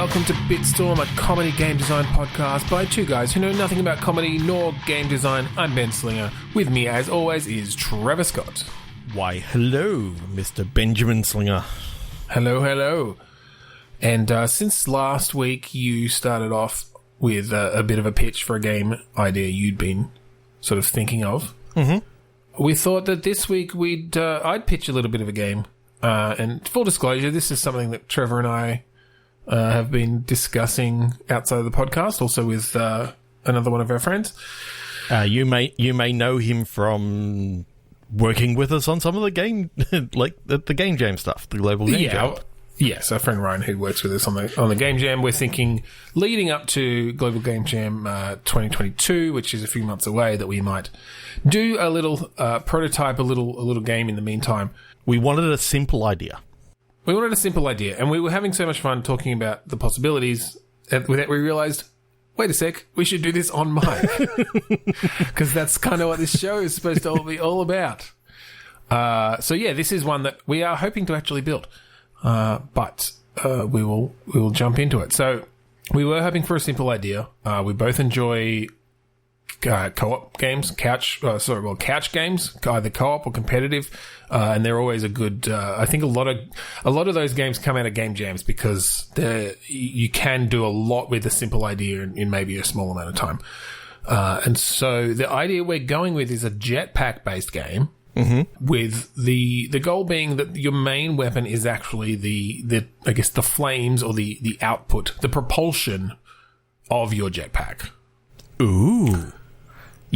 welcome to Bitstorm, a comedy game design podcast by two guys who know nothing about comedy nor game design. I'm Ben Slinger. With me, as always, is Trevor Scott. Why, hello, Mr. Benjamin Slinger. Hello, hello. And since last week, you started off with a bit of a pitch for a game idea you'd been sort of thinking of. Mm-hmm. We thought that this week I'd pitch a little bit of a game. And full disclosure, this is something that Trevor and I have been discussing outside of the podcast, also with another one of our friends. You may know him from working with us on some of the game, like the Game Jam stuff, the Global Game Jam. Yes, our friend Ryan, who works with us on the Game Jam. We're thinking, leading up to Global Game Jam 2022, which is a few months away, that we might do a little prototype, a little game in the meantime. We wanted a simple idea. And we were having so much fun talking about the possibilities that we realised, wait a sec, we should do this on mic. Because that's kind of what this show is supposed to be all about. So yeah, this is one that we are hoping to actually build. But we will jump into it. So we were hoping for a simple idea. We both enjoy co-op games, couch games, either co-op or competitive, and they're always a good. I think a lot of those games come out of game jams because you can do a lot with a simple idea in maybe a small amount of time. And so the idea we're going with is a jetpack based game. Mm-hmm. With the goal being that your main weapon is actually the I guess the flames or the output, the propulsion of your jetpack. Ooh.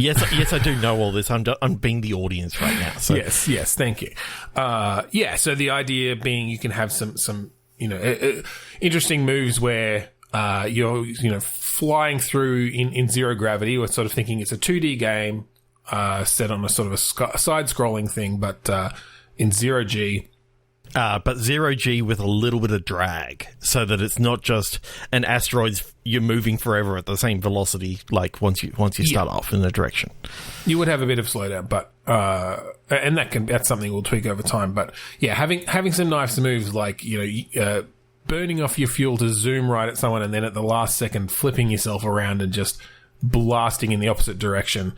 Yes, I do know all this. I'm being the audience right now. So. Yes, thank you. So the idea being you can have some interesting moves where you're flying through in zero gravity. We're sort of thinking it's a 2D game. Set on a sort of a side-scrolling thing, but in zero-G. But zero-G with a little bit of drag, so that it's not just an asteroid you're moving forever at the same velocity, like once you start off in a direction. You would have a bit of slowdown, but and that's something we'll tweak over time. But yeah, having some nice moves like burning off your fuel to zoom right at someone, and then at the last second flipping yourself around and just blasting in the opposite direction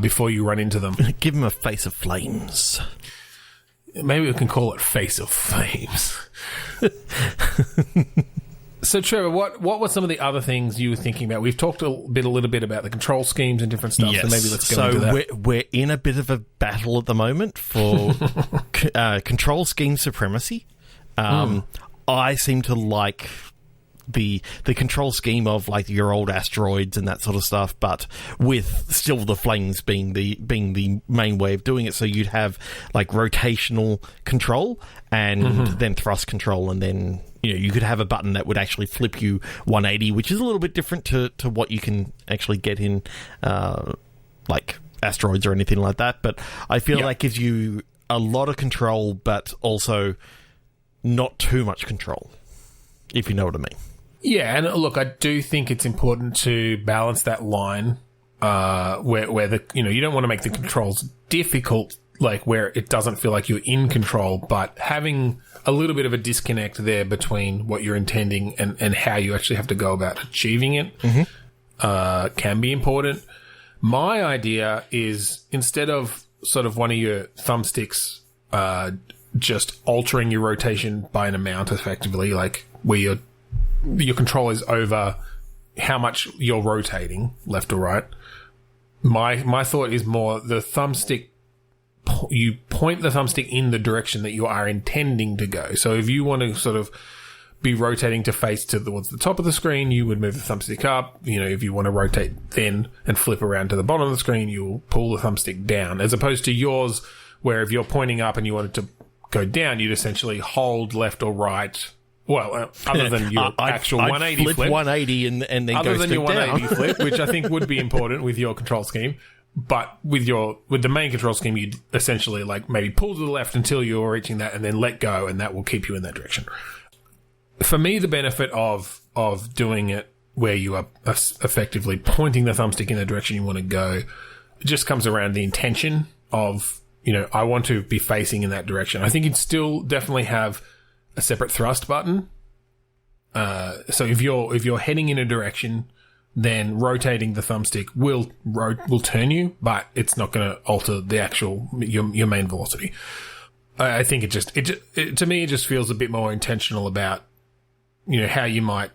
before you run into them. Give them a face of flames. Maybe we can call it Face of Flames. So, Trevor, what were some of the other things you were thinking about? We've talked a little bit about the control schemes and different stuff, so maybe let's go into that. We're in a bit of a battle at the moment for control scheme supremacy. I seem to like the control scheme of like your old asteroids and that sort of stuff, but with still the flames being the main way of doing it. So you'd have like rotational control and then thrust control, and then you could have a button that would actually flip you 180, which is a little bit different to what you can actually get in like asteroids or anything like that. But I feel that gives you a lot of control, but also not too much control, if you know what I mean. Yeah, and look, I do think it's important to balance that line where the you don't want to make the controls difficult, like where it doesn't feel like you're in control, but having a little bit of a disconnect there between what you're intending and how you actually have to go about achieving it can be important. My idea is, instead of sort of one of your thumbsticks just altering your rotation by an amount effectively, like where your control is over how much you're rotating left or right. My thought is more the thumbstick. You point the thumbstick in the direction that you are intending to go. So if you want to sort of be rotating to face towards the top of the screen, you would move the thumbstick up. If you want to rotate then and flip around to the bottom of the screen, you'll pull the thumbstick down. As opposed to yours, where if you're pointing up and you wanted to go down, you'd essentially hold left or right. Well, other than your actual 180 flip. 180 and then other go than your 180 down. flip, which I think would be important with your control scheme. But with the main control scheme, you'd essentially like maybe pull to the left until you're reaching that and then let go, and that will keep you in that direction. For me, the benefit of doing it where you are effectively pointing the thumbstick in the direction you want to go just comes around the intention of, I want to be facing in that direction. I think you'd still definitely have a separate thrust button So if you're heading in a direction, then rotating the thumbstick will turn you, but it's not going to alter the actual your main velocity. I think it to me it just feels a bit more intentional about how you might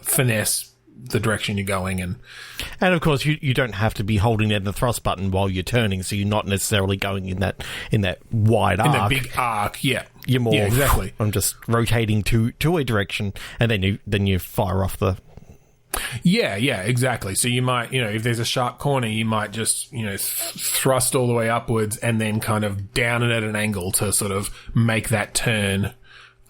finesse the direction you're going in. And of course, you don't have to be holding down the thrust button while you're turning, so you're not necessarily going in that wide arc. In that big arc, yeah. You're more exactly. I'm just rotating to a direction, and then you fire off the. Yeah, exactly. So you might, if there's a sharp corner, you might just, thrust all the way upwards and then kind of down it at an angle to sort of make that turn,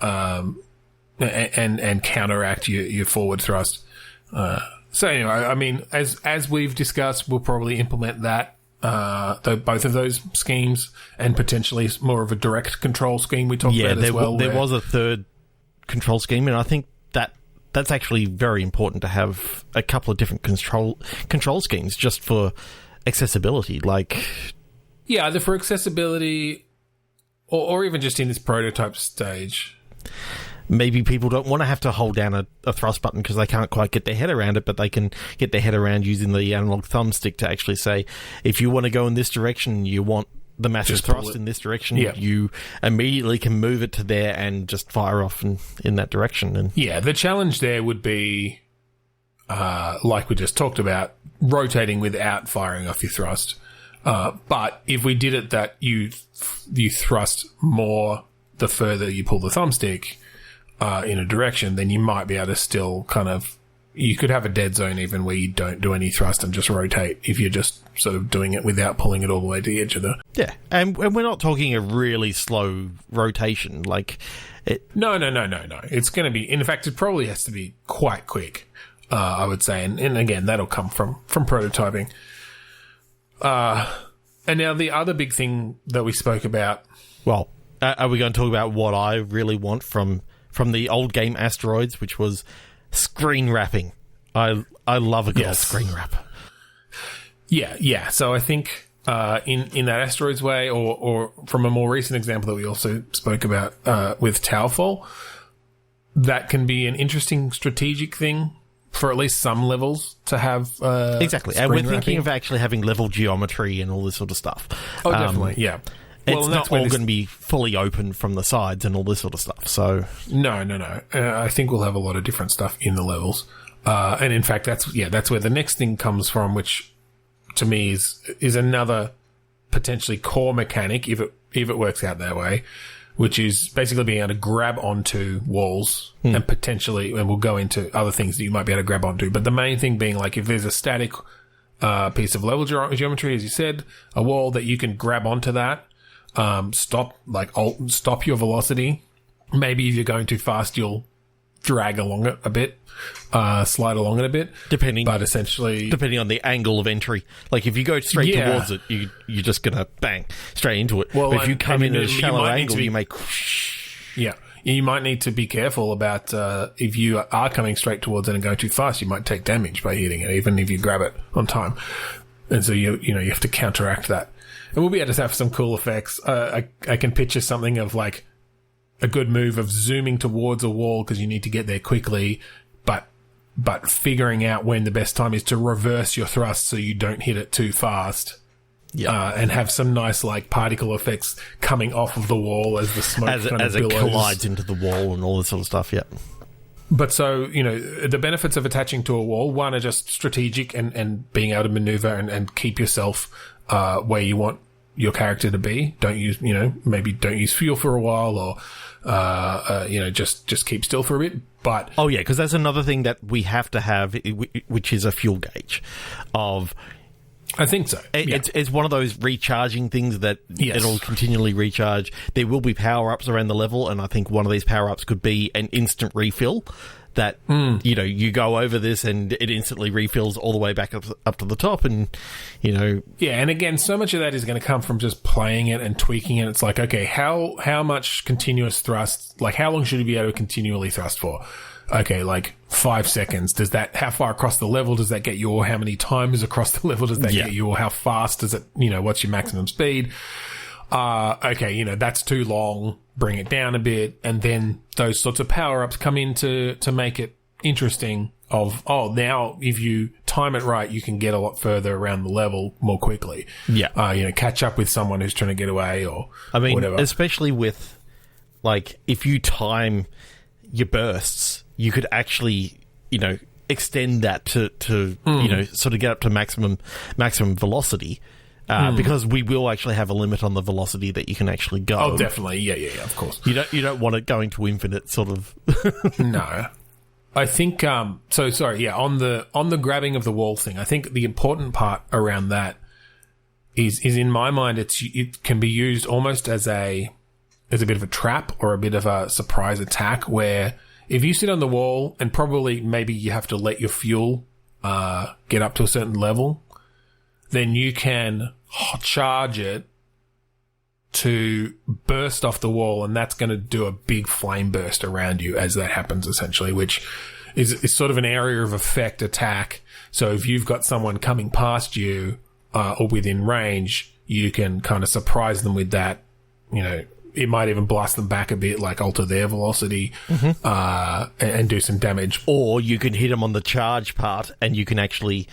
and counteract your forward thrust. So anyway, I mean, as we've discussed, we'll probably implement that, both of those schemes, and potentially more of a direct control scheme we talked about as well. There was a third control scheme, and I think that's actually very important to have a couple of different control schemes just for accessibility. Yeah, either for accessibility or even just in this prototype stage. Maybe people don't want to have to hold down a thrust button because they can't quite get their head around it, but they can get their head around using the analog thumbstick to actually say, if you want to go in this direction, you want the massive thrust in this direction, you immediately can move it to there and just fire off in that direction. And the challenge there would be, like we just talked about, rotating without firing off your thrust. But if we did it that you thrust more the further you pull the thumbstick in a direction, then you might be able to still kind of... You could have a dead zone even where you don't do any thrust and just rotate if you're just sort of doing it without pulling it all the way to the edge of the... Yeah, and we're not talking a really slow rotation. No. It's going to be... In fact, it probably has to be quite quick, I would say. And again, that'll come from prototyping. And now the other big thing that we spoke about... Well, are we going to talk about what I really want from the old game Asteroids, which was... screen wrapping. I love a good screen wrap. Yeah. So I think in that Asteroids way, or from a more recent example that we also spoke about with Towerfall, that can be an interesting strategic thing for at least some levels to have. Exactly, and we're thinking of actually having level geometry and all this sort of stuff. Oh, definitely, yeah. It's not all going to be fully open from the sides and all this sort of stuff. So no. I think we'll have a lot of different stuff in the levels, and in fact, that's where the next thing comes from, which to me is another potentially core mechanic if it works out that way, which is basically being able to grab onto walls and potentially, and we'll go into other things that you might be able to grab onto. But the main thing being if there's a static piece of level geometry, as you said, a wall that you can grab onto that. Stop your velocity. Maybe if you're going too fast, you'll drag along it a bit, slide along it a bit. Depending on the angle of entry. Like if you go straight towards it, you're just gonna bang straight into it. Well, but if you come in at a shallow angle, you may. Yeah, you might need to be careful about if you are coming straight towards it and going too fast, you might take damage by hitting it, even if you grab it on time. And so you have to counteract that. And we'll be able to have some cool effects. I can picture something of a good move of zooming towards a wall because you need to get there quickly, but figuring out when the best time is to reverse your thrust so you don't hit it too fast. Yeah, and have some nice particle effects coming off of the wall as the smoke as kind of it collides into the wall and all this sort of stuff. Yeah. But so, the benefits of attaching to a wall, one are just strategic and being able to maneuver and keep yourself where you want your character to be. Don't use fuel for a while or, just keep still for a bit. But oh yeah, because that's another thing that we have to have, which is a fuel gauge of... I think so. It's one of those recharging things that it'll continually recharge. There will be power-ups around the level, and I think one of these power-ups could be an instant refill that, you go over this and it instantly refills all the way back up to the top and, Yeah, and again, so much of that is going to come from just playing it and tweaking it. It's like, okay, how much continuous thrust, how long should you be able to continually thrust for? Okay, 5 seconds. How far across the level does that get you, or how many times across the level does that get you, or how fast does it, what's your maximum speed? okay, that's too long, bring it down a bit, and then those sorts of power-ups come in to make it interesting now if you time it right, you can get a lot further around the level more quickly. Yeah. Catch up with someone who's trying to get away or whatever. Especially with, like, if you time your bursts, you could actually, extend that to sort of get up to maximum velocity. Because we will actually have a limit on the velocity that you can actually go. Oh, definitely. Yeah, of course. You don't want it going to infinite, sort of. No. I think, on the grabbing of the wall thing, I think the important part around that is in my mind, it can be used almost as a bit of a trap or a bit of a surprise attack, where if you sit on the wall and probably maybe you have to let your fuel get up to a certain level, then you can charge it to burst off the wall, and that's going to do a big flame burst around you as that happens, essentially, which is sort of an area of effect attack. So if you've got someone coming past you or within range, you can kind of surprise them with that. It might even blast them back a bit, like alter their velocity and do some damage. Or you can hit them on the charge part and you can actually,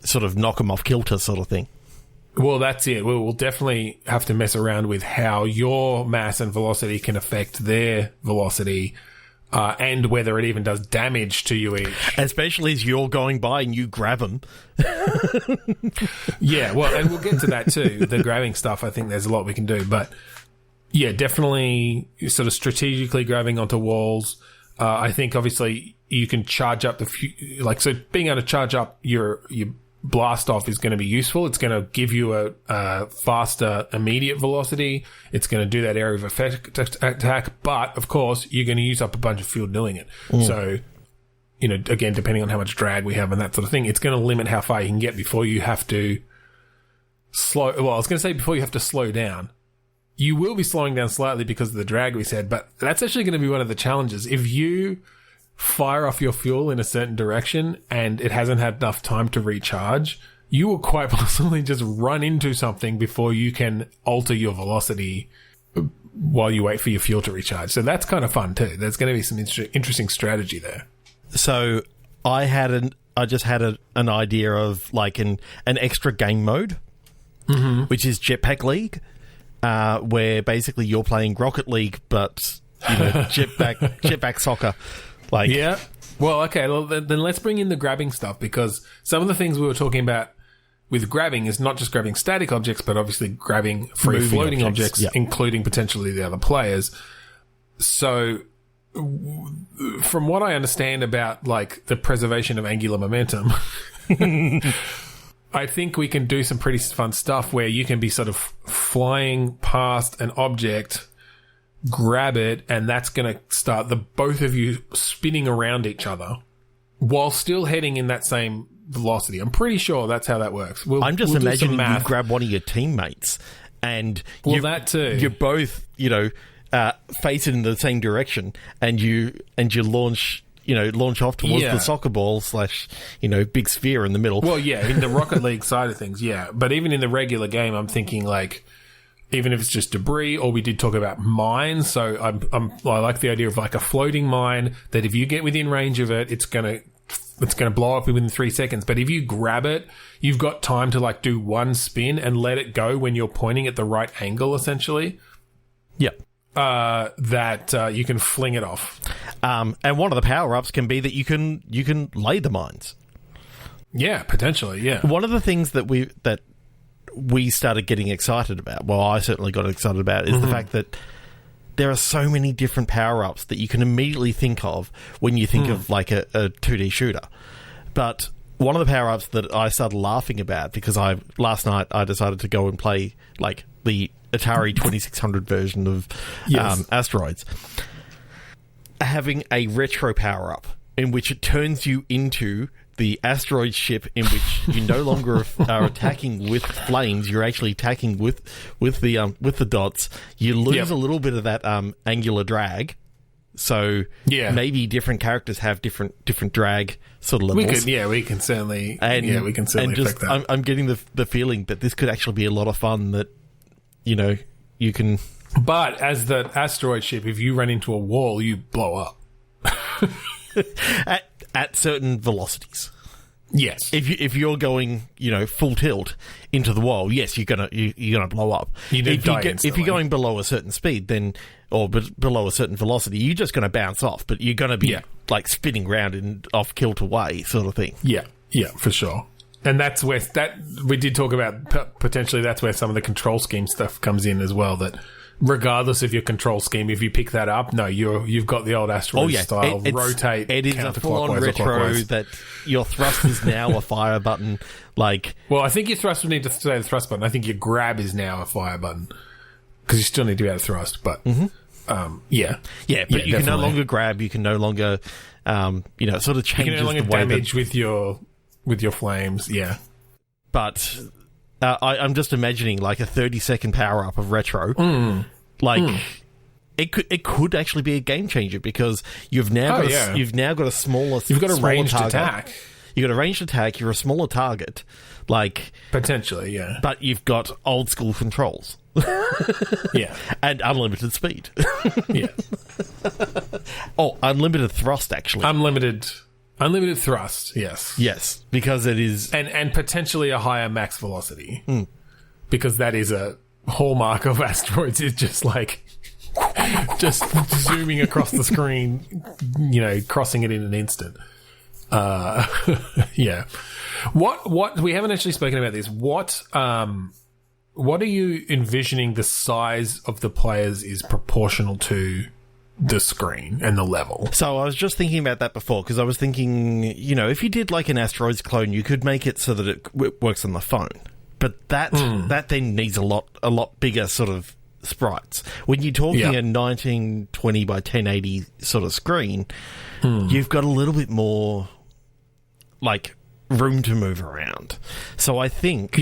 sort of knock them off kilter, sort of thing. Well, that's it. We'll definitely have to mess around with how your mass and velocity can affect their velocity, and whether it even does damage to you each. Especially as you're going by and you grab them. Yeah, well, and we'll get to that too. The grabbing stuff, I think there's a lot we can do. But, yeah, definitely sort of strategically grabbing onto walls. I think, obviously, you can charge up so being able to charge up your blast off is going to be useful. It's going to give you a faster immediate velocity. It's going to do that area of effect attack, but of course you're going to use up a bunch of fuel doing it. So, again, depending on how much drag we have and that sort of thing, it's going to limit how far you can get before you have to before you have to slow down. You will be slowing down slightly because of the drag we said, but that's actually going to be one of the challenges. If you fire off your fuel in a certain direction and it hasn't had enough time to recharge, you will quite possibly just run into something before you can alter your velocity while you wait for your fuel to recharge. So that's kind of fun too. There's going to be some interesting strategy there. So I just had an idea of like an extra game mode, which is Jetpack League, where basically you're playing Rocket League, but jetpack soccer. Yeah. Well, okay. Well, then let's bring in the grabbing stuff, because some of the things we were talking about with grabbing is not just grabbing static objects, but obviously grabbing free floating objects, including potentially the other players. So, from what I understand about like the preservation of angular momentum, I think we can do some pretty fun stuff where you can be sort of flying past an object, grab it, and that's going to start the both of you spinning around each other while still heading in that same velocity. I'm pretty sure that's how that works. I'm just imagining you grab one of your teammates and that too. You're both, facing in the same direction, and you launch off towards the soccer ball / big sphere in the middle. Well, yeah, in the Rocket League side of things, yeah. But even in the regular game, I'm thinking like, even if it's just debris, or we did talk about mines. So I like the idea of like a floating mine that if you get within range of it, it's gonna blow up within 3 seconds. But if you grab it, you've got time to like do one spin and let it go when you're pointing at the right angle, essentially. Yep. That you can fling it off. And one of the power-ups can be that you can lay the mines. Yeah, potentially, yeah. One of the things that we started getting excited about, well, I certainly got excited about, is the fact that there are so many different power-ups that you can immediately think of when you think of like a 2D shooter. But one of the power-ups that I started laughing about, because last night I decided to go and play like the Atari 2600 version of Asteroids, having a retro power-up in which it turns you into the asteroid ship, in which you no longer are attacking with flames. You're actually attacking with the dots. You lose a little bit of that angular drag. So maybe different characters have different drag sort of levels. We can certainly affect that. I'm getting the feeling that this could actually be a lot of fun. That you can. But as the asteroid ship, if you run into a wall, you blow up. at certain velocities. Yes. If you're going, full tilt into the wall, yes, you're gonna blow up. If you're going below a certain speed, or below a certain velocity, you're just gonna bounce off. But you're gonna be like spinning round and off kilter way, sort of thing. Yeah, for sure. And that's where we did talk about potentially. That's where some of the control scheme stuff comes in as well. That regardless of your control scheme, if you pick that up, no, you've got the old asteroid style rotate. It is a full-on retro that your thrust is now a fire button. Well, I think your thrust would need to stay the thrust button. I think your grab is now a fire button because you still need to be able to thrust. But but you can no longer grab. You can no longer, it sort of changes. You can no longer the way damage with your flames. Yeah, but. I'm just imagining like a 30-second power up of retro. It could actually be a game changer because you've now got a smaller. You've got a ranged target. attack. You've got a ranged attack. You're a smaller target, potentially, yeah. But you've got old school controls. Yeah, and unlimited speed. Yeah. Oh, unlimited thrust actually. Unlimited thrust, yes. Yes, because it is... And potentially a higher max velocity. Because that is a hallmark of asteroids, is just just zooming across the screen, crossing it in an instant. Yeah. What we haven't actually spoken about this. What are you envisioning the size of the players is proportional to the screen and the level? So I was just thinking about that before because I was thinking, if you did like an Asteroids clone, you could make it so that it works on the phone. But that then needs a lot bigger sort of sprites. When you're talking a 1920 by 1080 sort of screen, you've got a little bit more room to move around. So I think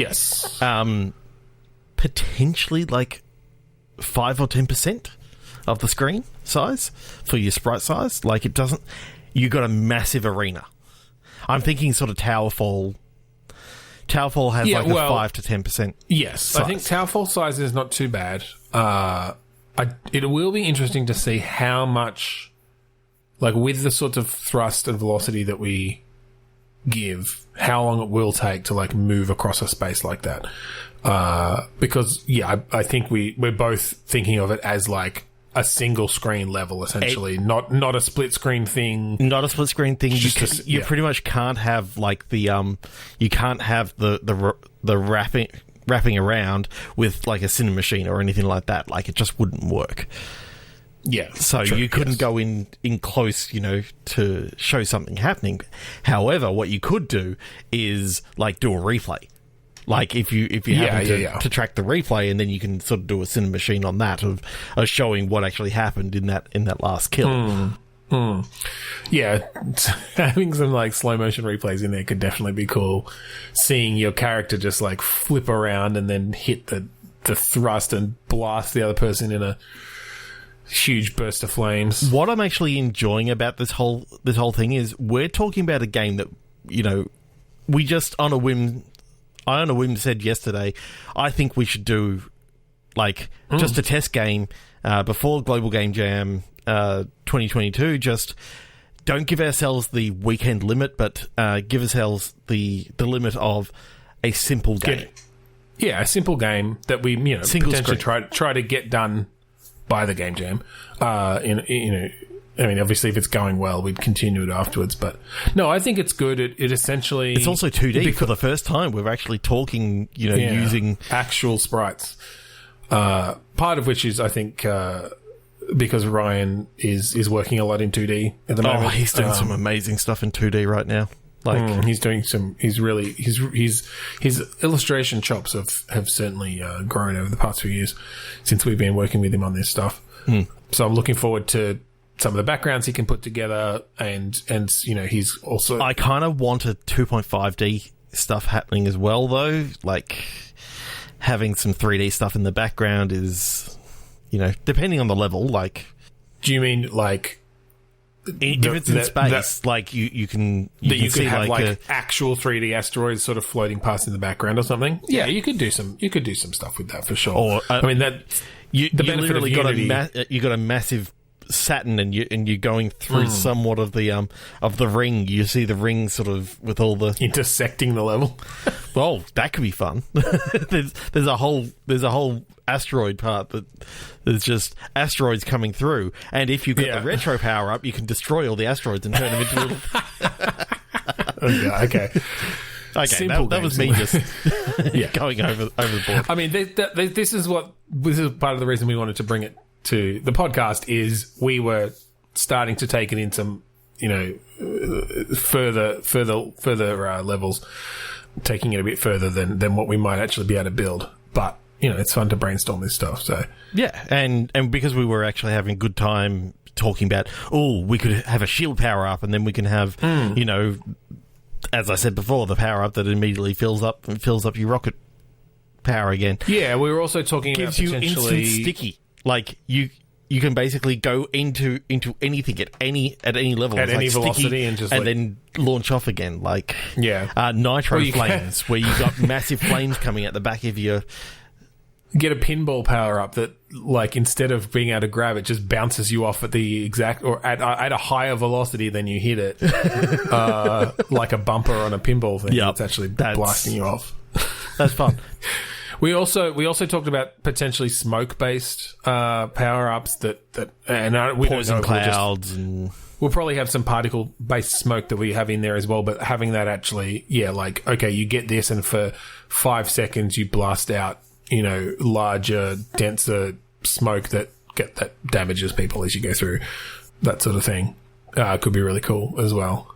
potentially 5 or 10% of the screen size for your sprite size. You got a massive arena. I'm thinking sort of Towerfall. Towerfall has a 5 to 10%. Yes, size. I think Towerfall size is not too bad. It will be interesting to see how much, with the sort of thrust and velocity that we give, how long it will take to move across a space like that. Because I think we're both thinking of it as a single screen level, essentially, not a split screen thing. Not a split screen thing. You pretty much can't have you can't have the wrapping around with a cinema machine or anything like that. It just wouldn't work. Yeah. So you couldn't go in close, to show something happening. However, what you could do is do a replay. If you happen to track the replay, and then you can sort of do a cinema machine on that of showing what actually happened in that last kill. Yeah, having some slow motion replays in there could definitely be cool. Seeing your character just flip around and then hit the thrust and blast the other person in a huge burst of flames. What I'm actually enjoying about this whole thing is we're talking about a game that we just on a whim said yesterday, I think we should do just a test game before Global Game Jam 2022. Just don't give ourselves the weekend limit, but give ourselves the limit of a simple game. Yeah, a simple game that we potentially try to get done by the Game Jam. Obviously, if it's going well, we'd continue it afterwards. But no, I think it's good. It essentially... It's also 2D for the first time. We're actually talking, using... actual sprites. Part of which is, I think, because Ryan is working a lot in 2D at the moment. Oh, he's doing some amazing stuff in 2D right now. He's doing some... His illustration chops have certainly grown over the past few years since we've been working with him on this stuff. So I'm looking forward to some of the backgrounds he can put together, and he's also... I kind of want a 2.5D stuff happening as well, though. Having some 3D stuff in the background is, depending on the level, Do you mean, if it's in space, like you can could have like actual 3D asteroids sort of floating past in the background or something. Yeah, you could do some stuff with that for sure. Or I mean that you literally got Unity, you got a massive Saturn, and you're going through somewhat of the ring. You see the ring sort of with all the intersecting the level. Well, that could be fun. there's a whole asteroid part that there's just asteroids coming through, and if you get the retro power up, you can destroy all the asteroids and turn them into little. Okay. Okay, that was me just going over the board. I mean, this is part of the reason we wanted to bring it to the podcast is we were starting to take it into, further levels, taking it a bit further than what we might actually be able to build. But, it's fun to brainstorm this stuff. So yeah, and because we were actually having a good time talking about, we could have a shield power up, and then we can have, as I said before, the power up that immediately fills up your rocket power again. Yeah, we were also talking gives about you potentially instant sticky. Like you can basically go into anything at any level, at any velocity, and then launch off again. Like nitro flames, where you got massive flames coming out the back of your. Get a pinball power up that, like, instead of being able to grab it, just bounces you off at the exact or at a higher velocity than you hit it, like a bumper on a pinball thing. Yep, it's actually blasting you off. That's fun. We also talked about potentially smoke based power ups that we poison don't know clouds and. We'll probably have some particle based smoke that we have in there as well, but having that actually, okay, you get this, and for 5 seconds you blast out, larger, denser smoke that damages people as you go through, that sort of thing. Could be really cool as well.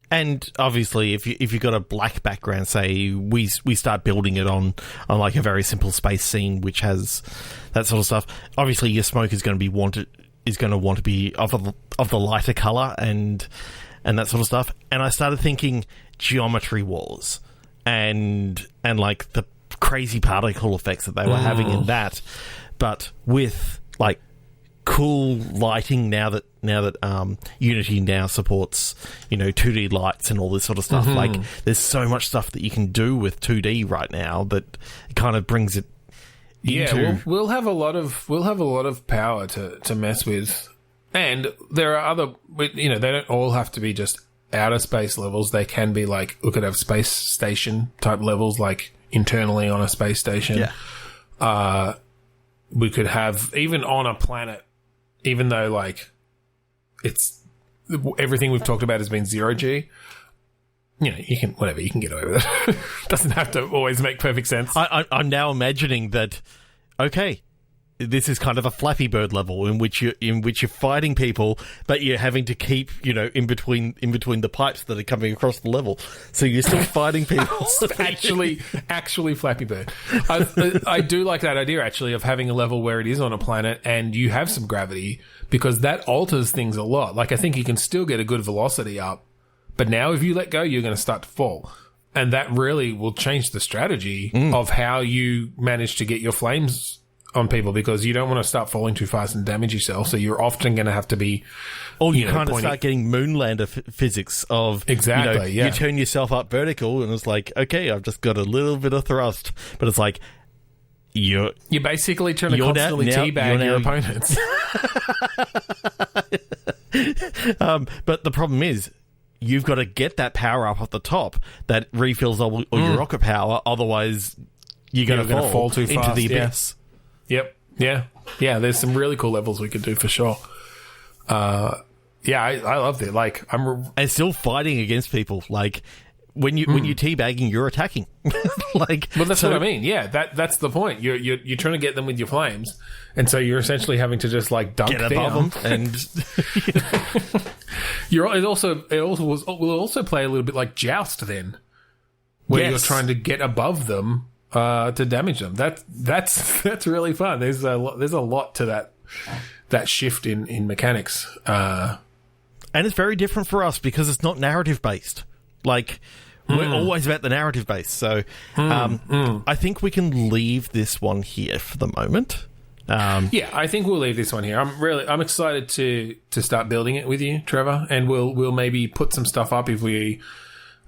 And obviously, if you've got a black background, say we start building it on like a very simple space scene which has that sort of stuff. Obviously, your smoke is going to want to be of the lighter color and that sort of stuff. And I started thinking geometry wars and like the crazy particle effects that they were having in that, but with like cool lighting now that Unity now supports 2D lights and all this sort of stuff. Like there's so much stuff that you can do with 2D right now that it kind of brings it into... we'll have a lot of power to mess with, and there are other they don't all have to be just outer space levels. They can be like, we could have space station type levels, like internally on a space station. We could have even on a planet, even though like it's everything we've talked about has been 0G. You can get away with it. Doesn't have to always make perfect sense. I'm now imagining that. Okay, this is kind of a Flappy Bird level in which you're fighting people, but you're having to keep in between the pipes that are coming across the level. So you're still fighting people. actually Flappy Bird. I do like that idea actually of having a level where it is on a planet and you have some gravity, because that alters things a lot. Like I think you can still get a good velocity up, but now if you let go, you're going to start to fall. And that really will change the strategy of how you manage to get your flames on people, because you don't want to start falling too fast and damage yourself. So you're often going to have to be... Or you kind of start getting moonlander physics of... Exactly, You turn yourself up vertical and it's like, okay, I've just got a little bit of thrust. But it's like... You're basically trying to constantly teabag your opponents. But the problem is... You've got to get that power up at the top that refills all your rocket power. Otherwise, you're going to fall too fast into the abyss. Yep. Yeah. There's some really cool levels we could do for sure. I loved it. Like and still fighting against people. Like when you're teabagging, you're attacking. That's what I mean. Yeah, that's the point. You're trying to get them with your flames, and so you're essentially having to just like dunk get down above them and. It will also play a little bit like Joust then, where you're trying to get above them to damage them. That's really fun. There's a lot to that shift in mechanics, and it's very different for us because it's not narrative based. Like we're always about the narrative base. So I think we can leave this one here for the moment. Yeah, I think we'll leave this one here. I'm excited to start building it with you, Trevor, and we'll maybe put some stuff up if we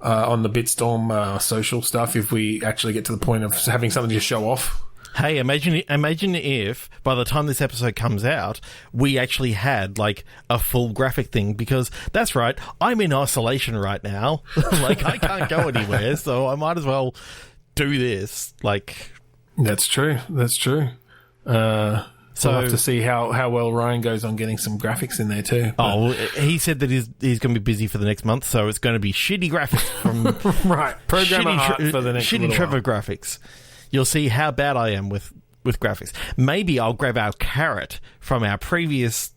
on the Bitstorm social stuff if we actually get to the point of having something to show off. Hey, imagine if by the time this episode comes out, we actually had like a full graphic thing, because that's right, I'm in isolation right now. Like, I can't go anywhere, so I might as well do this. Like, that's true. So we'll have to see how well Ryan goes on getting some graphics in there too. Oh, he said that he's going to be busy for the next month, so it's going to be shitty graphics from right programmer art for the next shitty Trevor graphics. You'll see how bad I am with graphics. Maybe I'll grab our carrot from our previous.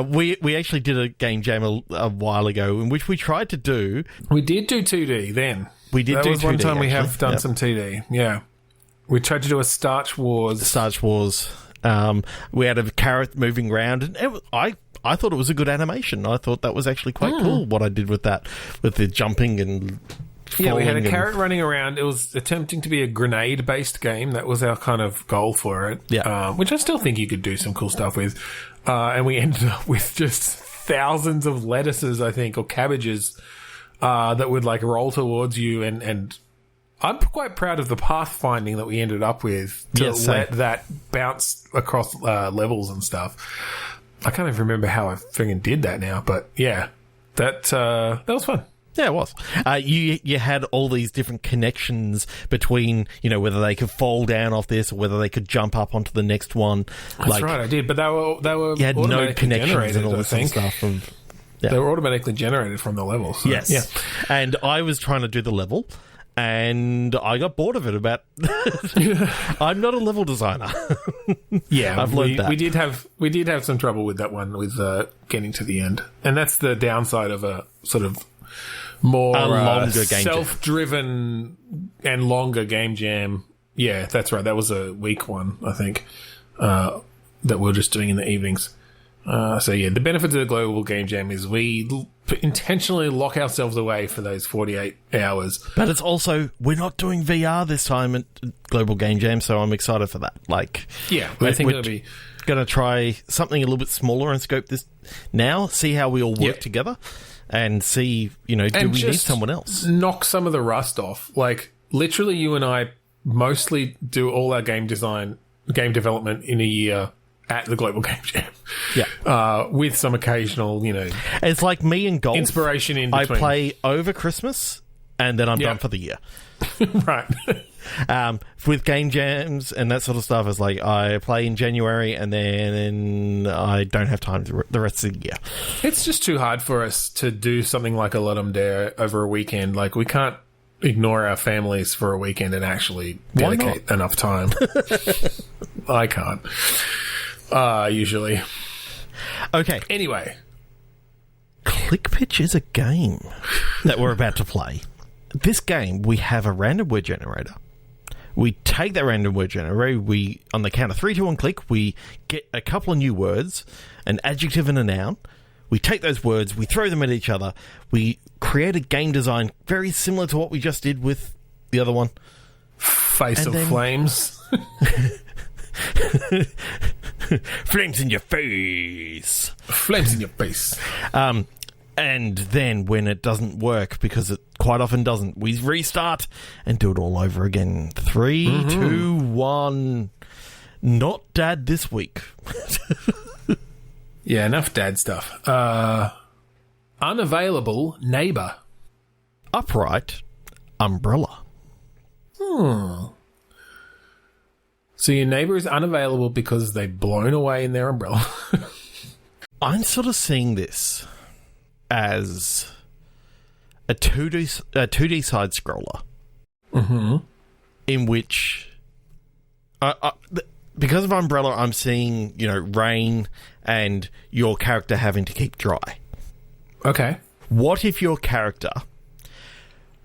We actually did a game jam a while ago in which we tried to do. We did do 2D then. We did. That was 2D, one time actually. We have done some 2D. Yeah, we tried to do a Starch Wars. We had a carrot moving around, and I thought it was a good animation. I thought that was actually quite cool what I did with that, with the jumping and. Yeah, we had a carrot running around. It was attempting to be a grenade-based game. That was our kind of goal for it. Yeah. Which I still think you could do some cool stuff with. And we ended up with just thousands of lettuces, I think, or cabbages that would like roll towards you. And I'm quite proud of the pathfinding that we ended up with to let that bounce across levels and stuff. I can't even remember how I friggin' did that now, but yeah, that was fun. Yeah, it was. You had all these different connections between, whether they could fall down off this or whether they could jump up onto the next one. That's right, I did. But they were you had node connections generated, and all this sort of stuff. They were automatically generated from the levels. So, yes. Yeah. And I was trying to do the level, and I got bored of it about... I'm not a level designer. Yeah, I've learned that. We did have some trouble with that one, with getting to the end. And that's the downside of a sort of more longer game self-driven and longer game jam. Yeah, that's right. That was a week one, I think, that we're just doing in the evenings. So yeah, the benefit of the global game jam is we intentionally lock ourselves away for those 48 hours. But it's also, we're not doing VR this time at global game jam, so I'm excited for that. Like, yeah, I think it'll be going to try something a little bit smaller and scope this now, see how we all work together. And see, do we need someone else? Knock some of the rust off. Like, literally, you and I mostly do all our game development in a year at the Global Game Jam. Yeah. With some occasional, It's like me and golf. Inspiration in between. I play over Christmas, and then I'm done for the year. Right. With game jams and that sort of stuff, it's like I play in January and then I don't have time the rest of the year. It's just too hard for us to do something like a Let 'em Dare over a weekend. Like, we can't ignore our families for a weekend and actually dedicate enough time. I can't. Usually. Okay. Anyway. Click Pitch is a game that we're about to play. This game, we have a random word generator. We take that random word generator, we, on the count of 3, 2, 1, click, we get a couple of new words, an adjective and a noun. We take those words, we throw them at each other, we create a game design very similar to what we just did with the other one. Face of Flames. Flames in your face. Flames in your face. And then when it doesn't work, because it quite often doesn't, we restart and do it all over again. 3, 2, 1. Not dad this week. Yeah, enough dad stuff. Unavailable neighbour. Upright umbrella. So your neighbour is unavailable because they've blown away in their umbrella. I'm sort of seeing this as a 2D side scroller, in which, because of umbrella, I'm seeing rain and your character having to keep dry. Okay. What if your character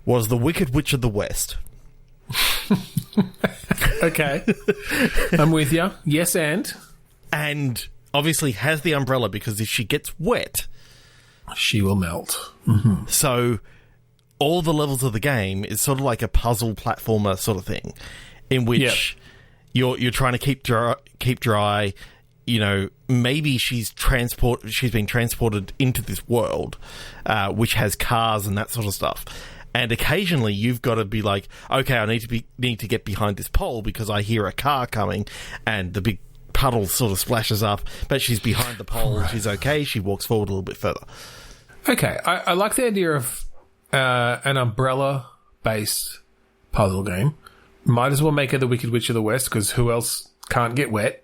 was the Wicked Witch of the West? Okay. I'm with you. Yes, and obviously has the umbrella, because if she gets wet, she will melt. So all the levels of the game is sort of like a puzzle platformer sort of thing. in which you're trying to keep dry. You know, maybe she's being transported into this world, which has cars and that sort of stuff. And occasionally you've got to be like, okay, I need to get behind this pole because I hear a car coming, and the big puddle sort of splashes up, but she's behind the pole. Right. She's okay. She walks forward a little bit further. Okay, I like the idea of an umbrella-based puzzle game. Might as well make her the Wicked Witch of the West, because who else can't get wet?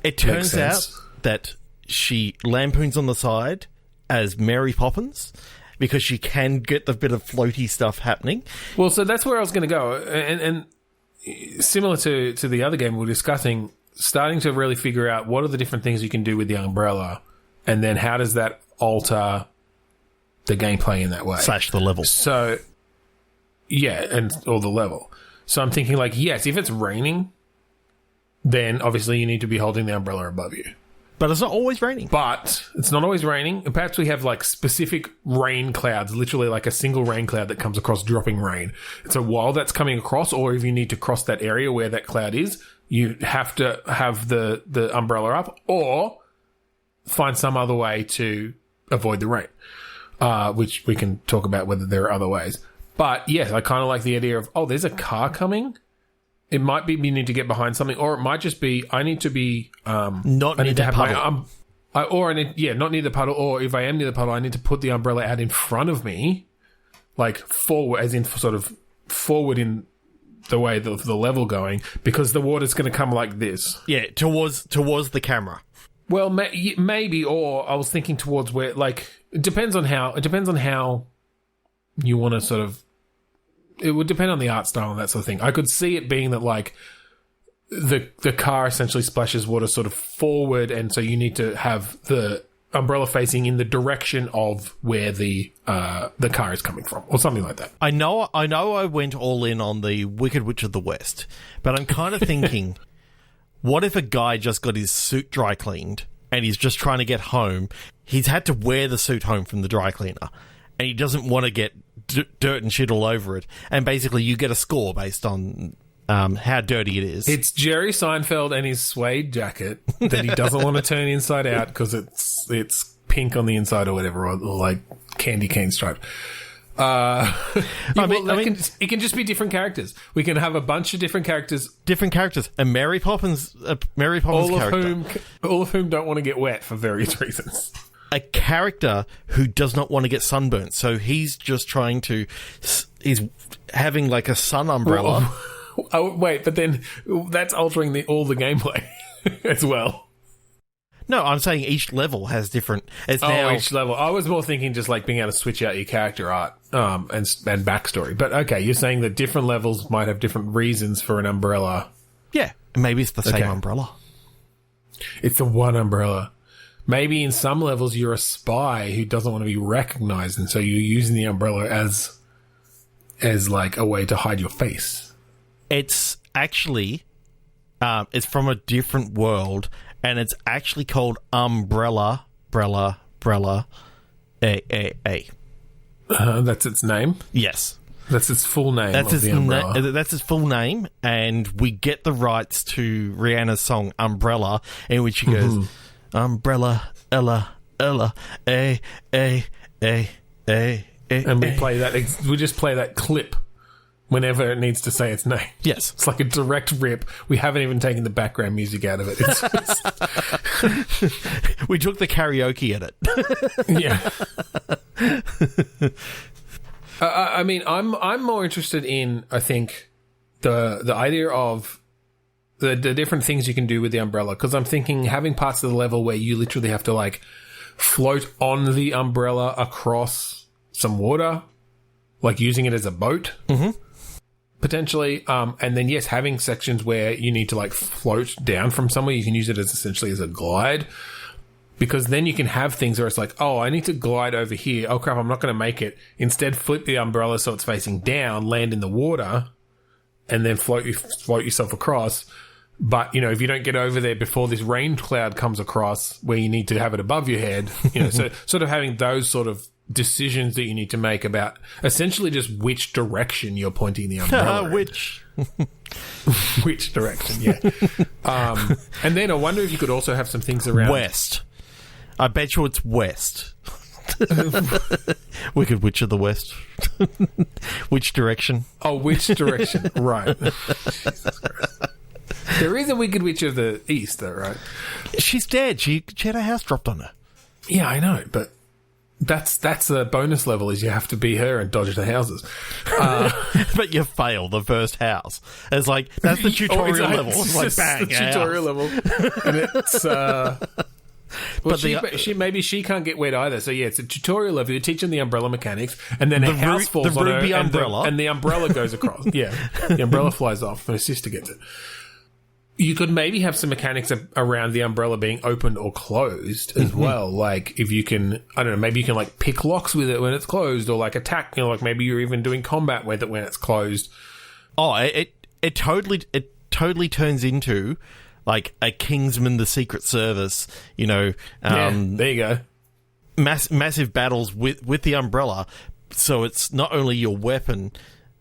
It turns out that she lampoons on the side as Mary Poppins, because she can get the bit of floaty stuff happening. Well, so that's where I was going to go. And similar to the other game we were discussing, starting to really figure out what are the different things you can do with the umbrella, and then how does that alter the gameplay in that way. / the level. So, yeah, or the level. So I'm thinking, like, yes, if it's raining, then obviously you need to be holding the umbrella above you. But it's not always raining. But it's not always raining. And perhaps we have, like, specific rain clouds, literally like a single rain cloud that comes across dropping rain. And so while that's coming across, or if you need to cross that area where that cloud is, you have to have the umbrella up, or find some other way to avoid the rain, which we can talk about whether there are other ways. But, yes, I kind of like the idea of, there's a car coming. It might be we need to get behind something, or it might just be I need to be not near the puddle. Not near the puddle. Or if I am near the puddle, I need to put the umbrella out in front of me, like forward, as in sort of forward in the way of the level going, because the water's going to come like this. Yeah, towards the camera. Well, maybe, or I was thinking towards where, like, it depends on how you want to sort of. It would depend on the art style and that sort of thing. I could see it being that, like, the car essentially splashes water sort of forward, and so you need to have the umbrella facing in the direction of where the car is coming from, or something like that. I know I went all in on the Wicked Witch of the West, but I'm kind of thinking, what if a guy just got his suit dry cleaned and he's just trying to get home? He's had to wear the suit home from the dry cleaner, and he doesn't want to get dirt and shit all over it, and basically you get a score based on how dirty it is. It's Jerry Seinfeld and his suede jacket that he doesn't want to turn inside out because it's pink on the inside or whatever, or like candy cane stripe. It can just be different characters. We can have a bunch of different characters. And Mary Poppins character. All of whom don't want to get wet for various reasons. A character who does not want to get sunburnt, so he's just trying to. He's having like a sun umbrella. Wait, but then that's altering all the gameplay as well. No, I'm saying each level has different. Each level. I was more thinking just like being able to switch out your character art and backstory. But okay, you're saying that different levels might have different reasons for an umbrella. Yeah, maybe it's the same umbrella. It's the one umbrella. Maybe in some levels you're a spy who doesn't want to be recognized, and so you're using the umbrella as like a way to hide your face. It's actually it's from a different world, and it's actually called Umbrella. That's its name? Yes. That's its full name. That's its full name, and we get the rights to Rihanna's song Umbrella, in which she goes, Umbrella, Ella, and we play that. We just play that clip whenever it needs to say its name. Yes, it's like a direct rip. We haven't even taken the background music out of it. We took the karaoke in it. Yeah. I mean, I'm more interested in, I think, the idea of the different things you can do with the umbrella, because I'm thinking having parts of the level where you literally have to like float on the umbrella across some water, like using it as a boat, potentially, and then yes, having sections where you need to like float down from somewhere. You can use it as essentially as a glide, because then you can have things where it's like, oh, I need to glide over here. Oh crap, I'm not going to make it. Instead, flip the umbrella so it's facing down, land in the water, and then float yourself across. But, you know, if you don't get over there before this rain cloud comes across where you need to have it above your head, you know, so sort of having those sort of decisions that you need to make about essentially just which direction you're pointing the umbrella. Which? Which direction? Yeah. And then I wonder if you could also have some things around West. I bet you it's west. Wicked Witch of the West. Which direction? Oh, which direction? Right. Jesus Christ. There is a Wicked Witch of the East, though, right? She's dead. She had her house dropped on her. Yeah, I know, but that's a bonus level. Is you have to be her and dodge the houses. But you fail the first house. It's like that's the tutorial level. It's like bang, the tutorial level, and it's. Well, but maybe she can't get wet either. So yeah, it's a tutorial level. You teach them the umbrella mechanics, and then a house falls the on her, ruby umbrella, and the umbrella goes across. Yeah, the umbrella flies off, and her sister gets it. You could maybe have some mechanics around the umbrella being opened or closed as well. Like if you can, I don't know, maybe you can like pick locks with it when it's closed, or like attack. You know, like maybe you're even doing combat with it when it's closed. Oh, it totally turns into like a Kingsman: The Secret Service. You know, there you go. Massive battles with the umbrella. So it's not only your weapon.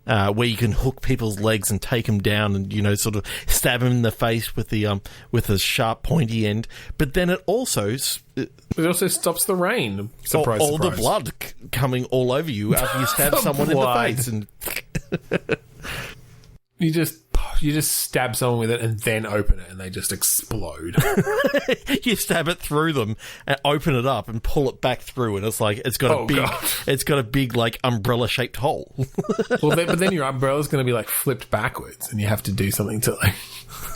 Where you can hook people's legs and take them down, and sort of stab them in the face with a sharp, pointy end. But then it also stops the rain. Surprise! All the blood coming all over you after you stab someone in the face, and you just stab someone with it and then open it, and they just explode. You stab it through them and open it up and pull it back through, and it's like it's got a big like umbrella shaped hole. But then your umbrella's going to be like flipped backwards, and you have to do something to like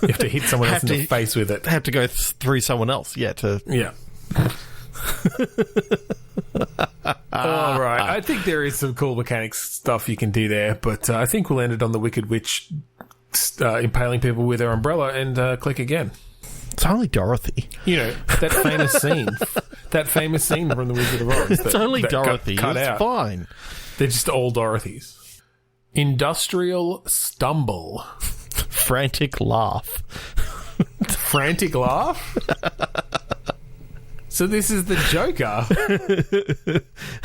you have to hit someone else in the face with it. Have to go through someone else, yeah. All right, I think there is some cool mechanics stuff you can do there, but I think we'll end it on the Wicked Witch impaling people with her umbrella and click again. It's only Dorothy. That famous scene from The Wizard of Oz. It's only Dorothy. Cut it's out. Fine. They're just all Dorothys. Industrial stumble. Frantic laugh. Frantic laugh? So this is the Joker.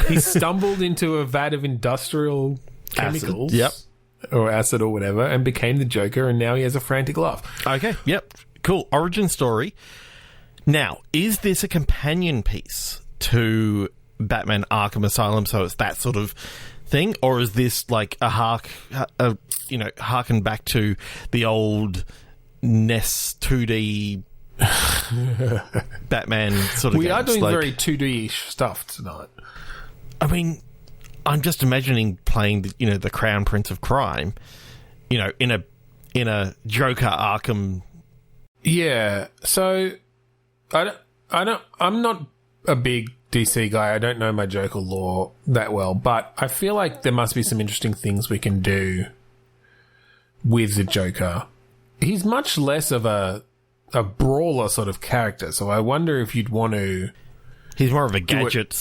He stumbled into a vat of industrial chemicals. Acid. Yep. Or acid or whatever, and became the Joker, and now he has a frantic laugh. Okay, yep. Cool. Origin story. Now, is this a companion piece to Batman Arkham Asylum, so it's that sort of thing? Or is this like harken back to the old NES 2D Batman sort of We games? are doing very 2D-ish stuff tonight. I mean, I'm just imagining playing the Crown Prince of Crime, in a Joker Arkham. Yeah. So I'm not a big DC guy. I don't know my Joker lore that well, but I feel like there must be some interesting things we can do with the Joker. He's much less of a brawler sort of character, so I wonder if you'd want to. He's more of a gadget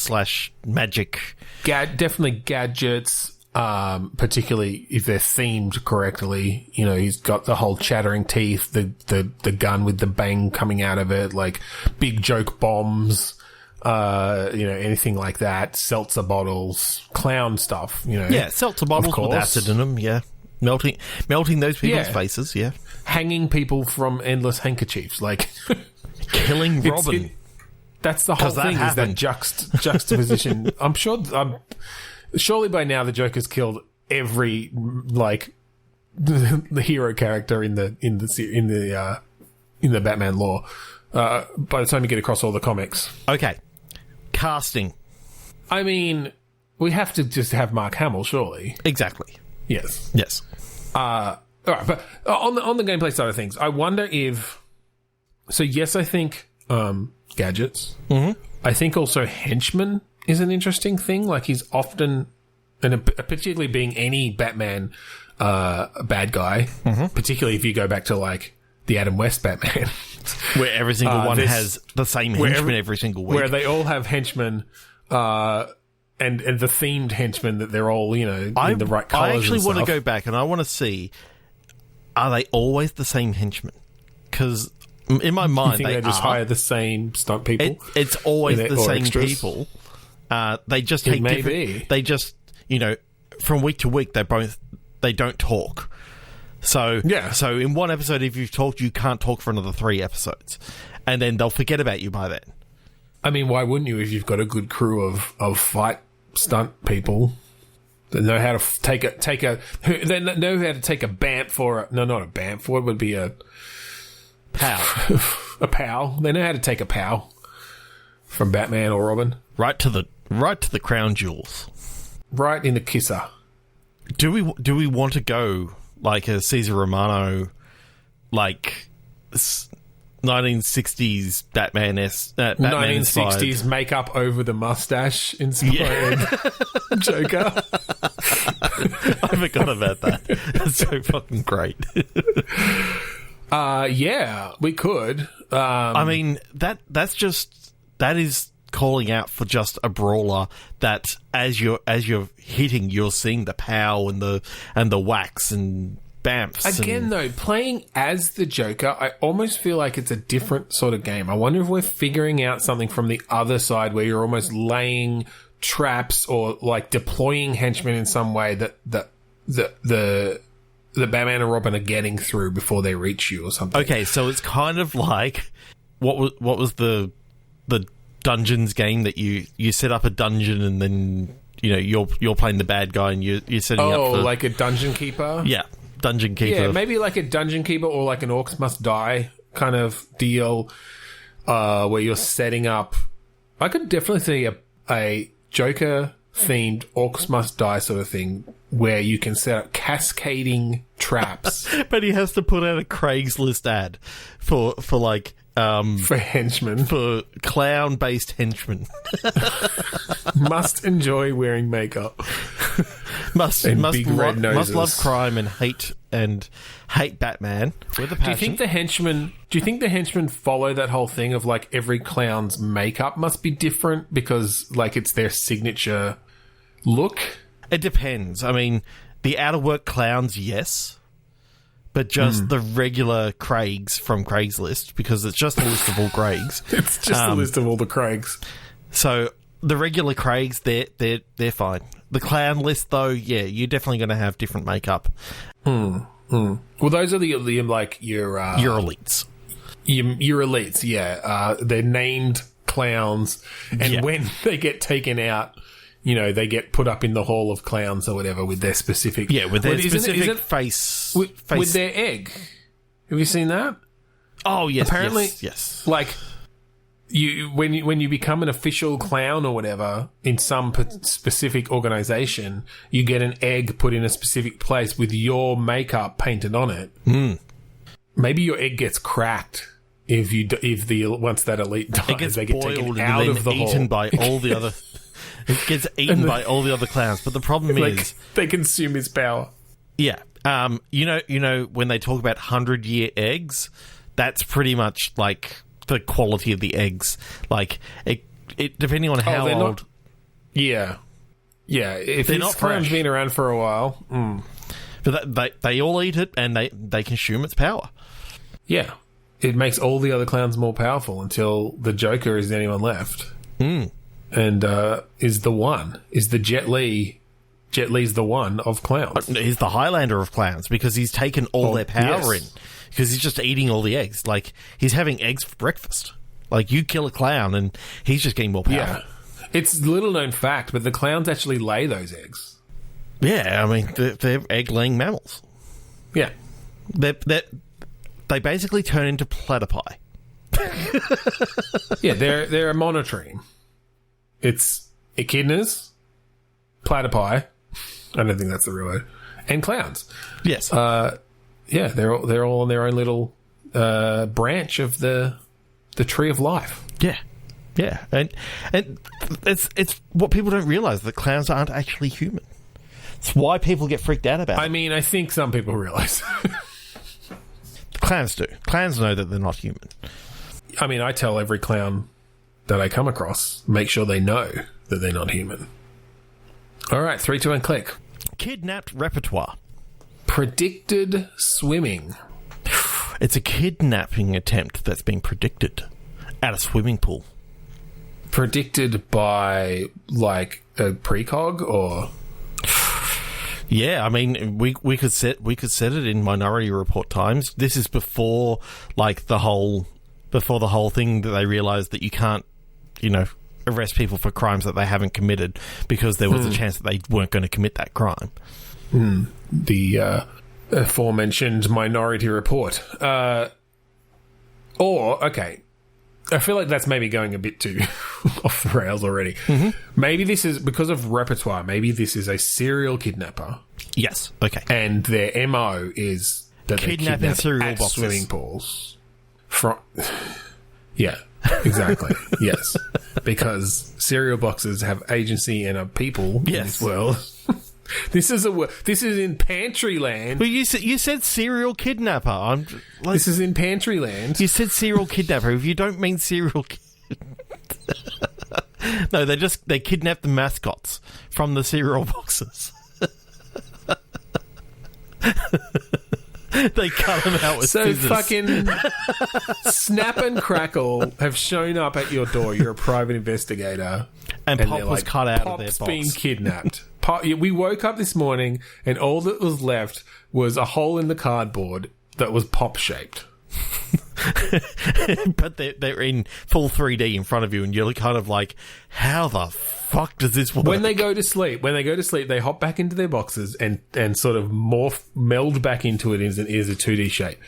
/ magic. Definitely gadgets, particularly if they're themed correctly. He's got the whole chattering teeth, the gun with the bang coming out of it, like big joke bombs, anything like that. Seltzer bottles, clown stuff, Yeah, seltzer bottles with acid in them, yeah. Melting those people's faces, yeah. Hanging people from endless handkerchiefs, like... Killing Robin. That's the whole thing, is that juxtaposition. Surely by now the Joker's killed every the hero character in the Batman lore. By the time you get across all the comics. Okay, casting. I mean, we have to just have Mark Hamill, surely. Exactly. Yes. All right, but on the gameplay side of things, I wonder if. So yes, I think. Gadgets. Mm-hmm. I think also henchman is an interesting thing. Like he's often, and particularly being any Batman bad guy, particularly if you go back to like the Adam West Batman, where every single one has the same henchman every single week, where they all have henchmen, and the themed henchmen that they're all in the right colours. I actually want to go back and I want to see, are they always the same henchmen? Because in my mind, they just hire the same stunt people. It's always the same extras? people. They just take different. They just from week to week they don't talk. So, Yeah. So in one episode, if you've talked, you can't talk for another 3 episodes. And then they'll forget about you by then. I mean, why wouldn't you if you've got a good crew of fight stunt people that know how to take they know how to take a bamf for no, not a bamf. What would be a Pow. a pow? They know how to take a pow from Batman or Robin Right to the crown jewels. right in the kisser. Do we want to go like a Cesar Romano, like 1960s Batman 1960s makeup over the mustache inspired Joker. I forgot about that. That's so fucking great. Yeah, we could. I mean, that is calling out for just a brawler that as you're hitting, you're seeing the pow and the wax and bamfs. Again, though, playing as the Joker, I almost feel like it's a different sort of game. I wonder if we're figuring out something from the other side where you're almost laying traps or like deploying henchmen in some way that the Batman and Robin are getting through before they reach you or something. Okay, so it's kind of like what was the Dungeons game that you set up a dungeon and then you're playing the bad guy and you're setting up for, like a dungeon keeper. Yeah, dungeon keeper. Yeah, maybe like a dungeon keeper or like an Orcs Must Die kind of deal, where you're setting up. I could definitely see a Joker themed Orcs Must Die sort of thing where you can set up cascading traps. But he has to put out a Craigslist ad for like for henchmen, for clown-based henchmen. Must enjoy wearing makeup. Must love crime and hate Batman with a passion. Do you think the henchmen follow that whole thing of like every clown's makeup must be different because like it's their signature look? It depends. I mean, the out-of-work clowns, yes. But just the regular Craigs from Craigslist, because it's just a list of all Craigs. It's just a list of all the Craigs. So the regular Craigs, they're fine. The clown list, though, yeah, you're definitely going to have different makeup. Well, those are the like your elites. Your elites, yeah. They're named clowns, and when they get taken out, they get put up in the Hall of Clowns or whatever with their specific... Yeah, with their specific face... With their egg. Have you seen that? Oh, yes. Apparently, yes. Like, when you become an official clown or whatever in some specific organisation, you get an egg put in a specific place with your makeup painted on it. Maybe your egg gets cracked once that elite dies. It gets they get boiled taken and out then of the eaten hall. by all the other... It gets eaten by all the other clowns, but the problem is they consume his power. Yeah, when they talk about 100-year eggs, that's pretty much like the quality of the eggs. Like it depending on how old. Yeah. If they're this not clown's fresh, been around for a while, but they all eat it and they consume its power. Yeah, it makes all the other clowns more powerful until the Joker is the only one left. And is the Jet Li. Jet Li's the one of clowns. He's the Highlander of clowns because he's taken all their power in. Because he's just eating all the eggs. Like, he's having eggs for breakfast. Like, you kill a clown and he's just getting more power. Yeah. It's a little known fact, but the clowns actually lay those eggs. Yeah, I mean, they're egg-laying mammals. Yeah. They basically turn into platypi. Yeah, they're a monotremes. It's echidnas, platypi. I don't think that's the real word. And clowns. Yes. Yeah, they're all on their own little branch of the tree of life. Yeah, and it's what people don't realise, that clowns aren't actually human. It's why people get freaked out about it. I mean, I think some people realise. Clowns do. Clowns know that they're not human. I mean, I tell every clown that I come across, make sure they know that they're not human. All right, 3, 2, 1, click. Kidnapped repertoire. Predicted swimming. It's a kidnapping attempt that's been predicted at a swimming pool. Predicted by, like, a precog, or... Yeah, I mean, we could set it in Minority Report times. This is before the whole thing that they realised that you can't, arrest people for crimes that they haven't committed because there was a chance that they weren't going to commit that crime. The aforementioned Minority Report. Okay. I feel like that's maybe going a bit too off the rails already. Maybe this is, because of repertoire, maybe this is a serial kidnapper. Yes. Okay. And their MO is that they kidnap cereal at boxes. swimming pools. Yeah, exactly. Yes. Because cereal boxes have agency and are people in this world. This is in pantry land. Well, you said serial kidnapper. This is in pantry land. You said serial kidnapper. If you don't mean serial no, they kidnap the mascots from the cereal boxes. They cut them out with scissors. Fucking Snap and Crackle have shown up at your door. You're a private investigator. And Pop was cut out of their box. Pop's been kidnapped. We woke up this morning and all that was left was a hole in the cardboard that was Pop-shaped. But they're in full 3D in front of you and you're kind of like, how the fuck does this work? When they go to sleep, they hop back into their boxes and sort of meld back into it as a 2D shape.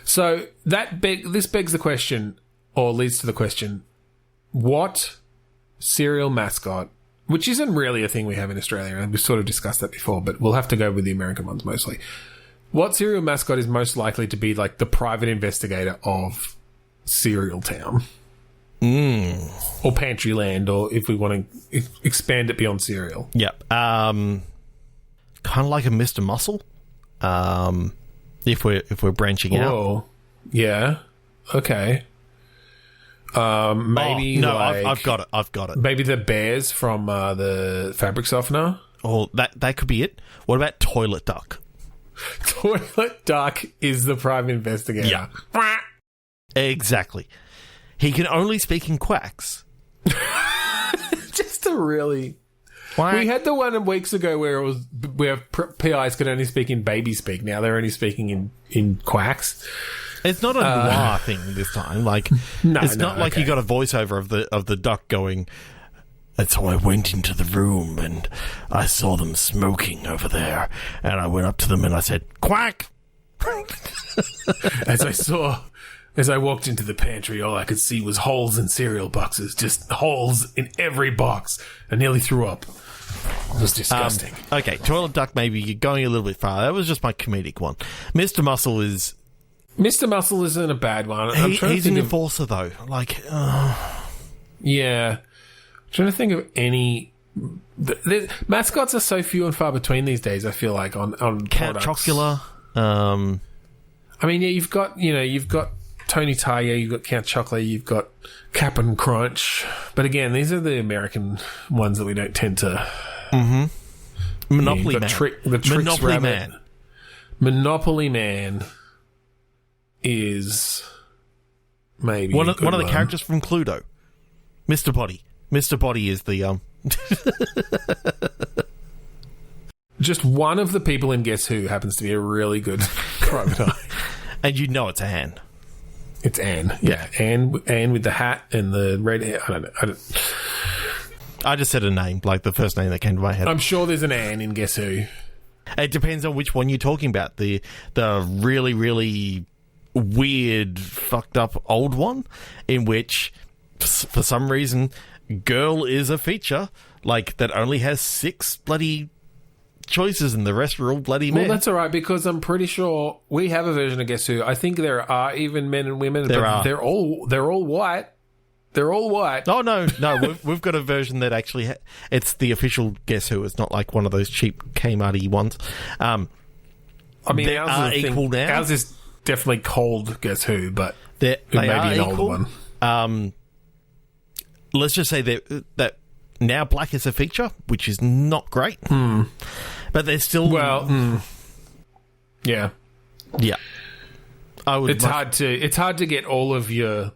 So this begs the question, or leads to the question, what cereal mascot, which isn't really a thing we have in Australia, and we've sort of discussed that before, but we'll have to go with the American ones mostly. What cereal mascot is most likely to be like the private investigator of Cereal Town? Or Pantryland, or if we want to expand it beyond cereal. Yep. Kind of like a Mr. Muscle. If we're branching out. Yeah. Okay. Maybe I've got it. Maybe the bears from the fabric softener. Oh, that could be it. What about Toilet Duck? Toilet Duck is the private investigator. Yeah. Exactly. He can only speak in quacks. Just a really... Quack. We had the one weeks ago where PIs could only speak in baby speak. Now they're only speaking in quacks. It's not a noir thing this time. It's not like you got a voiceover of the duck going... And so I went into the room and I saw them smoking over there. And I went up to them and I said, quack! As I walked into the pantry, all I could see was holes in cereal boxes. Just holes in every box. I nearly threw up. It was disgusting. Okay, Toilet Duck, maybe you're going a little bit far. That was just my comedic one. Mr. Muscle isn't a bad one. He's an enforcer, though. Yeah. I'm trying to think of any... The mascots are so few and far between these days, I feel like, on Count products. Chocula. I mean, yeah, you've got Tony Tiger, you've got Count Chocula, you've got Cap'n Crunch. But again, these are the American ones that we don't tend to... Mm-hmm. Monopoly Man. The Trix Monopoly Rabbit. Man. Monopoly Man is maybe one of the characters from Cluedo. Mr. Body. Mr. Body is the... Just one of the people in Guess Who happens to be a really good private eye. And you know it's Anne. It's Anne. Yeah. Anne with the hat and the red hair. I don't know. I just said a name, like the first name that came to my head. I'm sure there's an Anne in Guess Who. It depends on which one you're talking about. The really, really weird, fucked up old one, in which, for some reason, girl is a feature, that only has 6 bloody choices and the rest are all bloody men. Well, that's all right, because I'm pretty sure we have a version of Guess Who. I think there are even men and women, but they're all white. They're all white. Oh, no, we've got a version that actually... it's the official Guess Who. It's not like one of those cheap Kmart-y ones. I mean, they are equal now. Ours is definitely called Guess Who, but they may are be an equal. older one. Let's just say that now black is a feature, which is not great. But they're still... Well, yeah. Yeah. It's hard to get all of your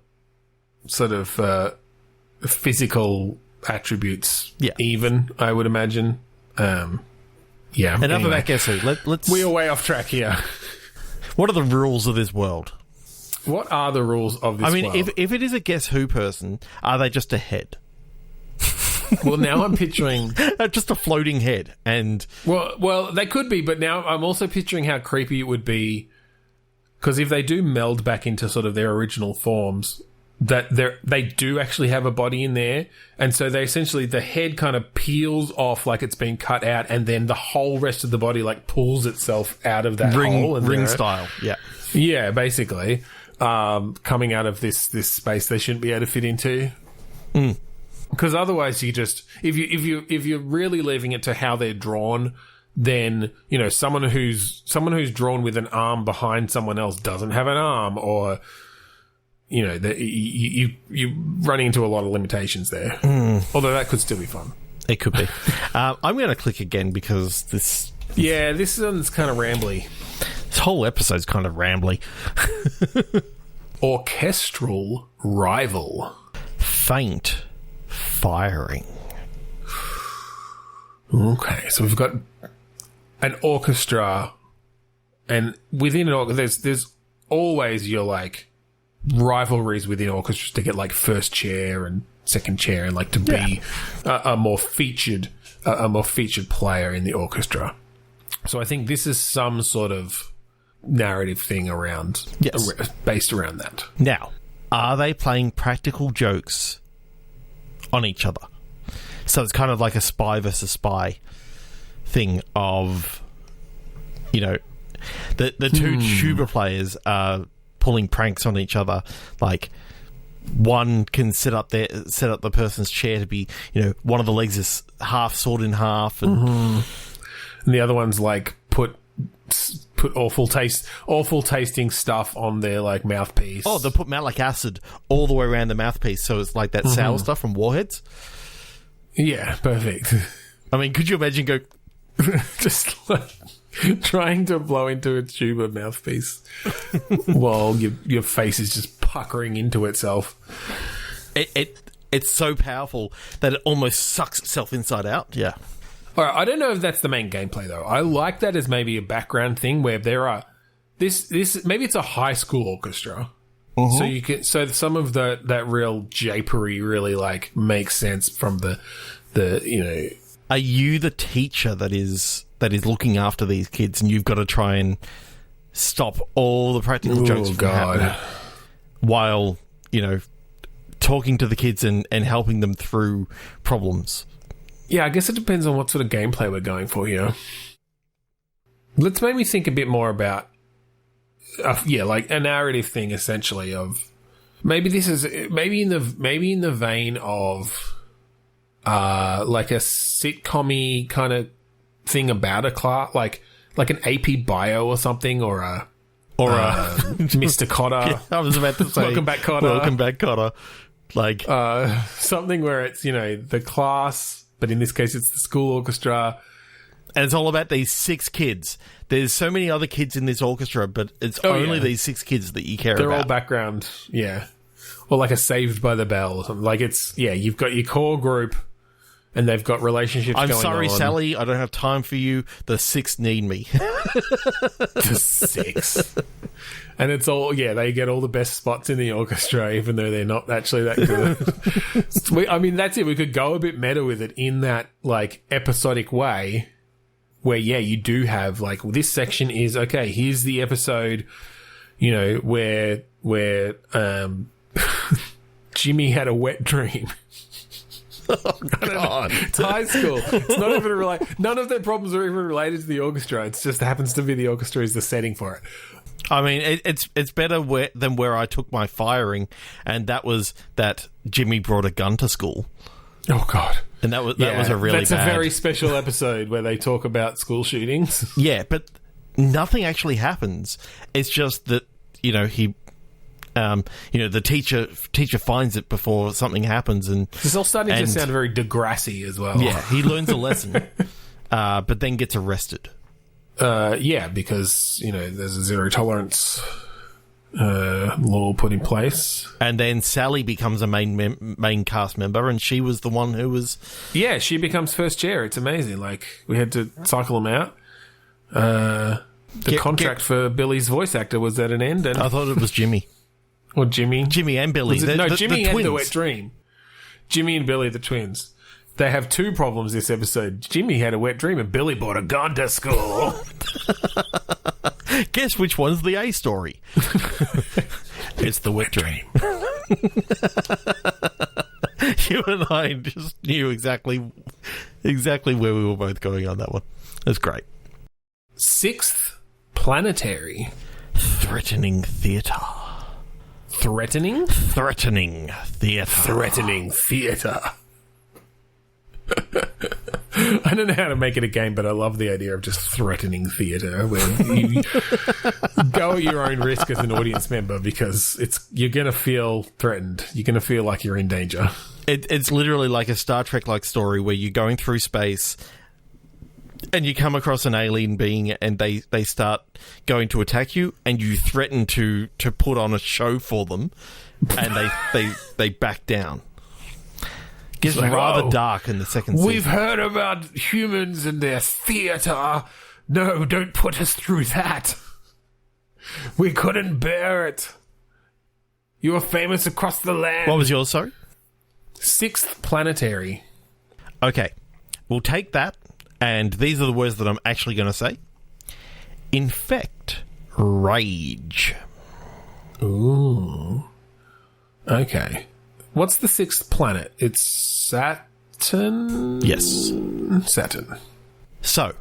sort of physical attributes even, I would imagine. Yeah. Enough anyway. about Guess Who. Let's. We are way off track here. What are the rules of this world? What are the rules of this world? if it is a Guess Who person, are they just a head? Well, now I'm picturing... just a floating head. And Well, they could be, but now I'm also picturing how creepy it would be, because if they do meld back into sort of their original forms, that they do actually have a body in there, and so they essentially, the head kind of peels off like it's been cut out, and then the whole rest of the body like pulls itself out of that hole. Ring style, yeah. Yeah, basically. Coming out of this space they shouldn't be able to fit into. Because otherwise, you just if you're really leaving it to how they're drawn, then someone who's drawn with an arm behind someone else doesn't have an arm, or you running into a lot of limitations there. Although that could still be fun. It could be. I'm going to click again because this. Yeah, this one's kind of rambly. This whole episode's kind of rambly. Orchestral rival. Faint firing. Okay, so we've got an orchestra, and within an orchestra, there's always your like rivalries within orchestras to get like first chair and second chair, and like to be a more featured player in the orchestra. So I think this is some sort of narrative thing around, based around that. Now, are they playing practical jokes on each other? So it's kind of like a spy versus spy thing of, the two tuba players are pulling pranks on each other. Like, one can set up the person's chair to be, one of the legs is half sawed in half, and the other one's like put awful tasting stuff on their like mouthpiece. Oh, they put malic acid all the way around the mouthpiece, so it's like that sour stuff from Warheads. Yeah, perfect. I mean, could you imagine just like trying to blow into a tuba mouthpiece while your face is just puckering into itself? It's so powerful that it almost sucks itself inside out. Yeah. All right, I don't know if that's the main gameplay though. I like that as maybe a background thing where there are this maybe it's a high school orchestra. So some of that real japery really like makes sense from the. Are you the teacher that is looking after these kids, and you've got to try and stop all the practical jokes from happening while talking to the kids and helping them through problems? Yeah, I guess it depends on what sort of gameplay we're going for here. Let's maybe think a bit more about, like a narrative thing essentially of maybe this is maybe in the vein of like a sitcom-y kind of thing about a class, like an AP Bio or something, or a Mr. Cotter. Yeah, I was about to say Welcome back, Cotter. Welcome back, Cotter. Like something where it's the class. But in this case, it's the school orchestra. And it's all about these 6 kids. There's so many other kids in this orchestra, but it's only these 6 kids that you care about. They're all background, yeah. Or like a Saved by the Bell or something. Like you've got your core group, and they've got relationships going on. I'm sorry, Sally, I don't have time for you. The 6 need me. The 6. And it's all, they get all the best spots in the orchestra, even though they're not actually that good. I mean, that's it. We could go a bit meta with it in that, like, episodic way where, you do have, like, this section is, okay, here's the episode, where Jimmy had a wet dream. Oh, God. It's high school. It's not even none of their problems are even related to the orchestra. It just happens to be the orchestra is the setting for it. I mean, it's better than where I took my firing, and that was that Jimmy brought a gun to school. Oh, God. And that was a really That's a very special episode where they talk about school shootings. Yeah, but nothing actually happens. It's just that, he... the teacher finds it before something happens, and it's all starting to sound very Degrassi as well. Yeah, he learns a lesson, but then gets arrested. Because there's a zero tolerance law put in place. And then Sally becomes a main cast member, and she was the one who was... Yeah, she becomes first chair. It's amazing. Like, we had to cycle them out. The contract for Billy's voice actor was at an end. And I thought it was Jimmy. Or Jimmy. Jimmy and Billy. Jimmy had twins. the wet dream. Jimmy and Billy, the twins. They have two problems this episode. Jimmy had a wet dream and Billy bought a gun to school. Guess which one's the A story? It's the wet dream. You and I just knew exactly where we were both going on that one. That's great. Sixth, planetary. Threatening theatre. Threatening? Threatening theatre. Threatening theatre. I don't know how to make it a game, but I love the idea of just threatening theatre, where you go at your own risk as an audience member, because you're going to feel threatened. You're going to feel like you're in danger. It's literally like a Star Trek-like story where you're going through space and you come across an alien being and they start going to attack you, and you threaten to put on a show for them, and they back down. Gets like, rather dark in the second season. We've heard about humans and their theatre. No, don't put us through that. We couldn't bear it. You were famous across the land. What was yours, sorry? Sixth, planetary. Okay, we'll take that, and these are the words that I'm actually going to say. Infect, rage. Ooh. Okay. What's the sixth planet? It's Saturn? Yes. Saturn. So,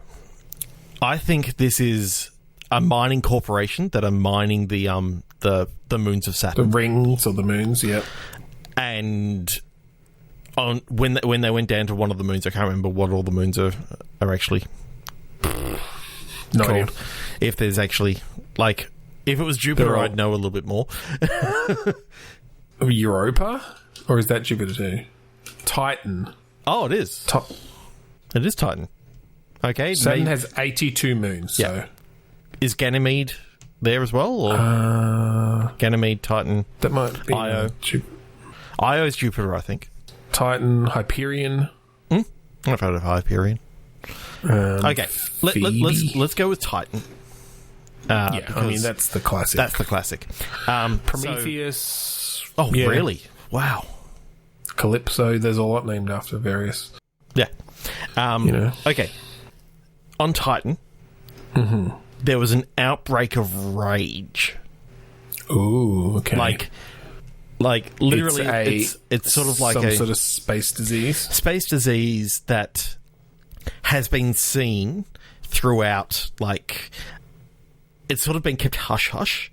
I think this is a mining corporation that are mining the moons of Saturn. The rings or the moons, yep. And when they went down to one of the moons, I can't remember what all the moons are actually called. If there's actually, like, if it was Jupiter, I'd know a little bit more. Europa? Or is that Jupiter too? Titan. Oh, it is. It is Titan. Okay. Saturn has 82 moons. Yeah. So. Is Ganymede there as well? Or Ganymede, Titan, that might be Io. Io is Jupiter, I think. Titan, Hyperion. I've heard of Hyperion. Okay. Let's go with Titan. Yeah, I mean, that's the classic. That's the classic. Prometheus. Yeah. Really? Wow. Calypso. There's a lot named after various. Yeah. Okay. On Titan, there was an outbreak of rage. Ooh, okay. Like literally, it's sort of like some sort of space disease. Space disease that has been seen throughout. Like, it's sort of been kept hush hush,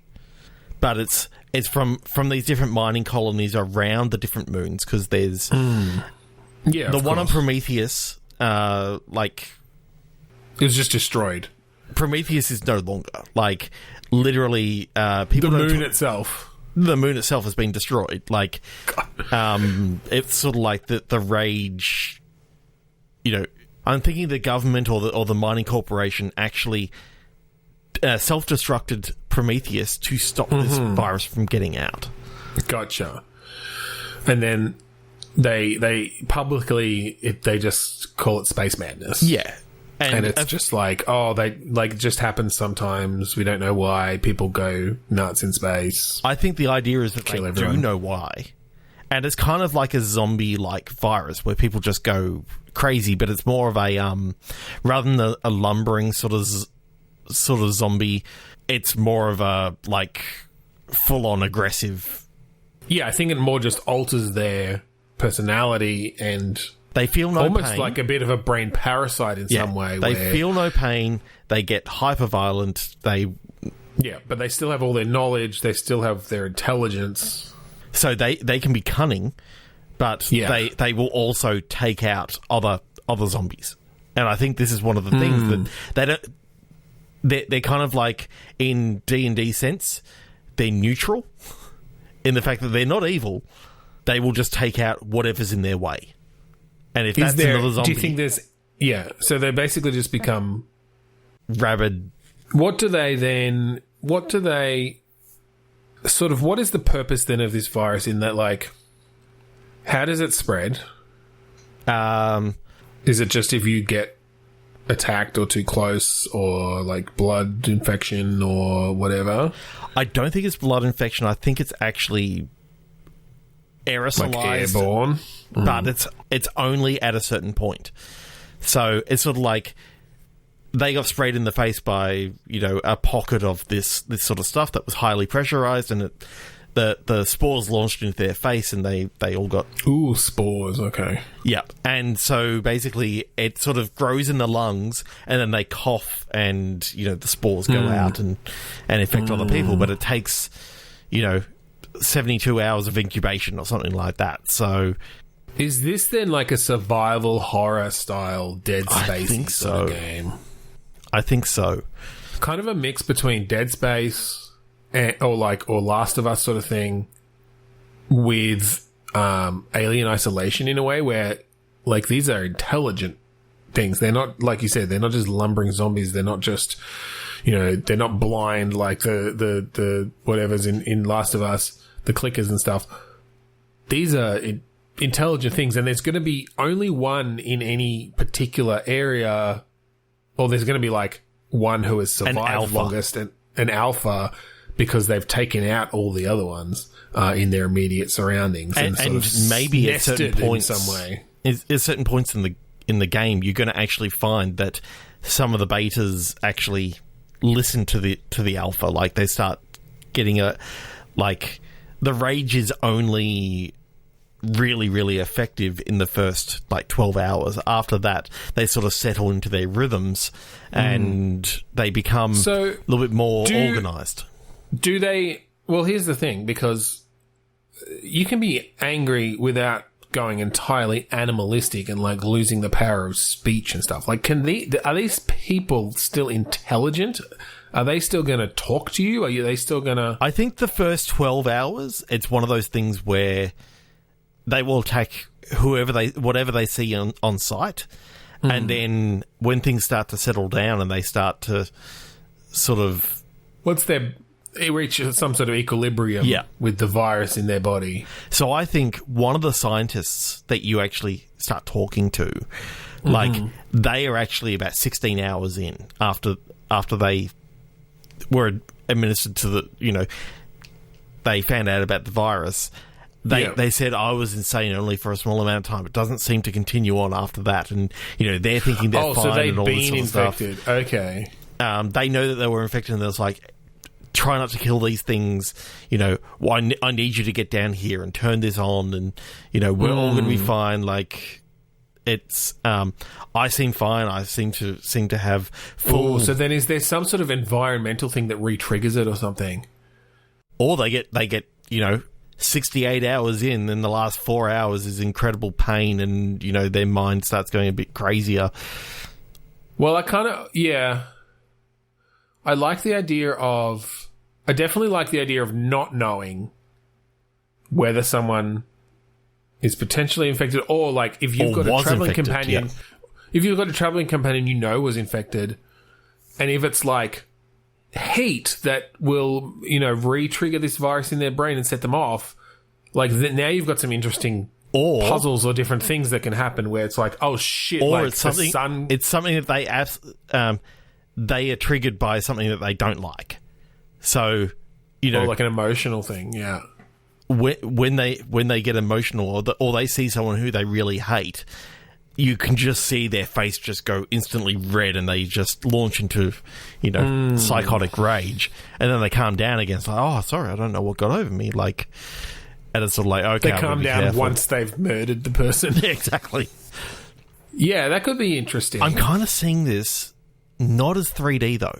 but it's from these different mining colonies around the different moons, because there's the one on Prometheus. It was just destroyed. Prometheus is no longer, like, literally people. The moon itself. The moon itself has been destroyed. Like, it's sort of like the rage. I'm thinking the government or the mining corporation actually self-destructed Prometheus to stop this virus from getting out. Gotcha. And then they publicly they just call it space madness. Yeah. And it's just like, it just happens sometimes. We don't know why. People go nuts in space. I think the idea is that they do know why. And it's kind of like a zombie-like virus where people just go crazy, but it's more of a, rather than a lumbering sort of zombie, it's more of a, like, full-on aggressive. Yeah, I think it more just alters their personality, and they feel no almost pain. Like a bit of a brain parasite in some way. They feel no pain. They get hyper-violent. But they still have all their knowledge. They still have their intelligence. So they can be cunning, but they will also take out other zombies. And I think this is one of the things that they don't. They're kind of like, in D&D sense, they're neutral in the fact that they're not evil. They will just take out whatever's in their way. And if that's another zombie... Do you think there's... Yeah, so they basically just become... rabid. What do they... sort of what is the purpose then of this virus in that, like, how does it spread? Is it just if you get attacked or too close or, like, blood infection or whatever? I don't think it's blood infection. I think it's actually aerosolized. Like airborne? But it's only at a certain point. So it's sort of like they got sprayed in the face by, you know, a pocket of this sort of stuff that was highly pressurized, and the spores launched into their face, and they all got... Ooh, spores, okay. Yeah, and so basically it sort of grows in the lungs, and then they cough, and, you know, the spores go out and infect other people, but it takes, you know, 72 hours of incubation or something like that, so... Is this then like a survival horror style Dead Space sort of game? I think so. Kind of a mix between Dead Space or Last of Us sort of thing with Alien Isolation in a way where, like, these are intelligent things. They're not, like you said, they're not just lumbering zombies. They're not just, you know, they're not blind like the whatever's in Last of Us, the clickers and stuff. These are intelligent things, and there's going to be only one in any particular area, or there's going to be like one who has survived longest, and an alpha, because they've taken out all the other ones in their immediate surroundings, and maybe at certain points, in some way. At certain points in the game, you're going to actually find that some of the betas actually listen to the alpha. Like, they start getting the rage is only really, really effective in the first, like, 12 hours. After that, they sort of settle into their rhythms and they become a little bit more organised. Do they... Well, here's the thing, because you can be angry without going entirely animalistic and, like, losing the power of speech and stuff. Like, are these people still intelligent? Are they still going to talk to you? Are they still going to... I think the first 12 hours, it's one of those things where they will attack whatever they see on sight. And then when things start to settle down and they start to sort of... They reach some sort of equilibrium with the virus in their body. So I think one of the scientists that you actually start talking to, like, they are actually about 16 hours in after they were administered to the, you know, they found out about the virus. They said, I was insane only for a small amount of time. It doesn't seem to continue on after that. And, you know, they're thinking they're fine, so they've and all this been sort of infected. Stuff. Okay. They know that they were infected, and there's like, try not to kill these things. You know, I need you to get down here and turn this on, and, you know, we're all going to be fine. Like, it's, I seem fine. I seem to have full... So then is there some sort of environmental thing that re-triggers it or something? Or they get, you know, 68 hours in, and the last 4 hours is incredible pain, and, you know, their mind starts going a bit crazier. Well, I like the idea of... I definitely like the idea of not knowing whether someone is potentially infected, or, like, if you've got a traveling companion... If you've got a traveling companion you know was infected, and if it's, like, heat that will, you know, re-trigger this virus in their brain and set them off, like, now you've got some interesting puzzles or different things that can happen where it's like, oh shit, or like, it's something, it's something that they are triggered by something that they don't like. So, you know, or like an emotional thing, yeah. When they get emotional, or they see someone who they really hate, you can just see their face just go instantly red, and they just launch into, you know, psychotic rage, and then they calm down again. It's like, oh, sorry, I don't know what got over me. Like, and it's sort of like, okay, they calm down careful. Once they've murdered the person. Yeah, exactly. Yeah, that could be interesting. I'm kind of seeing this not as 3D though.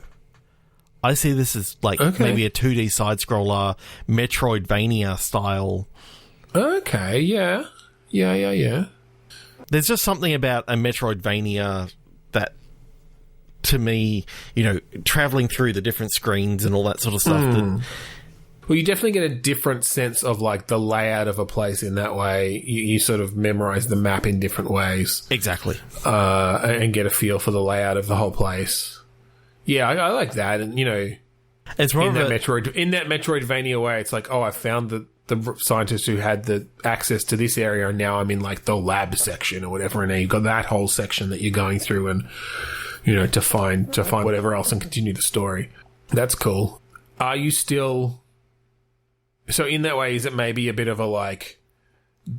I see this as like maybe a 2D side scroller, Metroidvania style. Okay, yeah. There's just something about a Metroidvania that, to me, you know, traveling through the different screens and all that sort of stuff. Well, you definitely get a different sense of, like, the layout of a place in that way. You sort of memorize the map in different ways. Exactly. And get a feel for the layout of the whole place. Yeah, I like that. And, you know, It's more in that Metroidvania way. It's like, oh, I found the scientist who had the access to this area, and now I'm in like the lab section or whatever, and now you've got that whole section that you're going through, and to find whatever else and continue the story. That's cool. Are you still... So in that way, is it maybe a bit of a like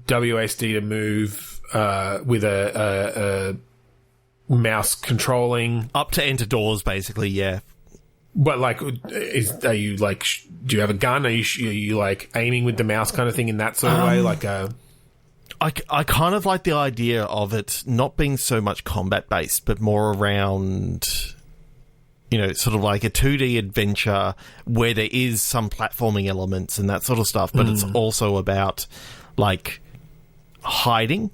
WASD to move with a mouse controlling? Up to enter doors, basically, yeah. But like, are you like, do you have a gun? Are you like aiming with the mouse kind of thing in that sort of way? Like I kind of like the idea of it not being so much combat based, but more around, sort of like a 2D adventure where there is some platforming elements and that sort of stuff, but it's also about like hiding,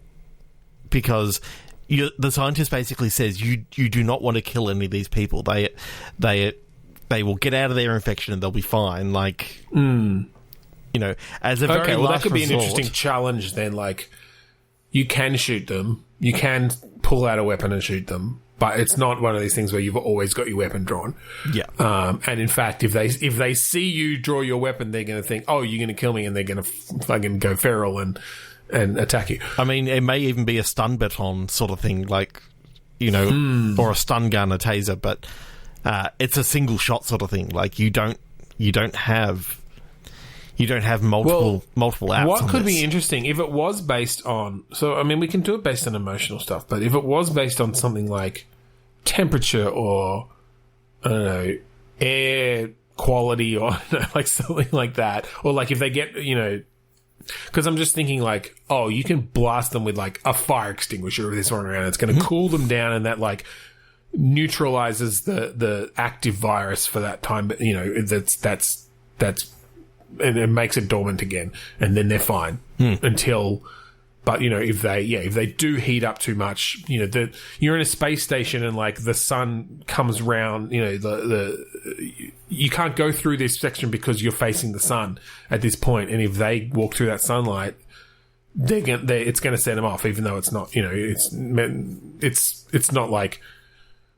because the scientist basically says you do not want to kill any of these people. They will get out of their infection and they'll be fine. Like, as a very that could be an interesting challenge then. Like, you can shoot them, you can pull out a weapon and shoot them, but it's not one of these things where you've always got your weapon drawn. Yeah. And in fact, if they see you draw your weapon, they're going to think, oh, you're going to kill me, and they're going to fucking go feral and attack you. I mean, it may even be a stun baton sort of thing, like, or a stun gun, a taser, but it's a single shot sort of thing. Like, you don't have multiple outs. What could be interesting if it was based on... So, I mean, we can do it based on emotional stuff, but if it was based on something like temperature or, I don't know, air quality or like something like that, or like if they get, because I'm just thinking like, oh, you can blast them with like a fire extinguisher or this one around. It's going to cool them down, and that like neutralizes the active virus for that time. But that's and it makes it dormant again, and then they're fine until. But if they do heat up too much, you're in a space station and like the sun comes round, you can't go through this section because you're facing the sun at this point, and if they walk through that sunlight, it's going to set them off, even though it's not, it's not like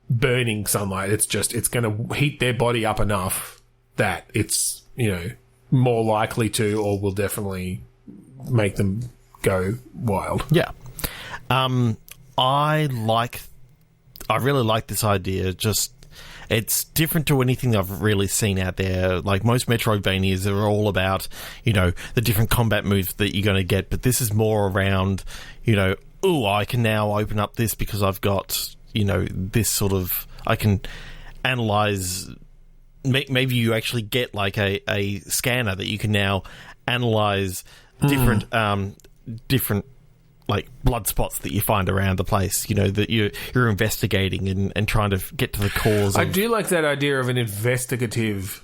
burning sunlight. It's going to heat their body up enough that it's more likely to, or will definitely make them go wild. Yeah. I really like this idea. Just, it's different to anything I've really seen out there. Like, most Metroidvanias are all about, the different combat moves that you're going to get, but this is more around, I can now open up this because I've got, this sort of, I can analyze. Maybe you actually get like a scanner that you can now analyze different like blood spots that you find around the place, that you're investigating and trying to get to the cause. I do like that idea of an investigative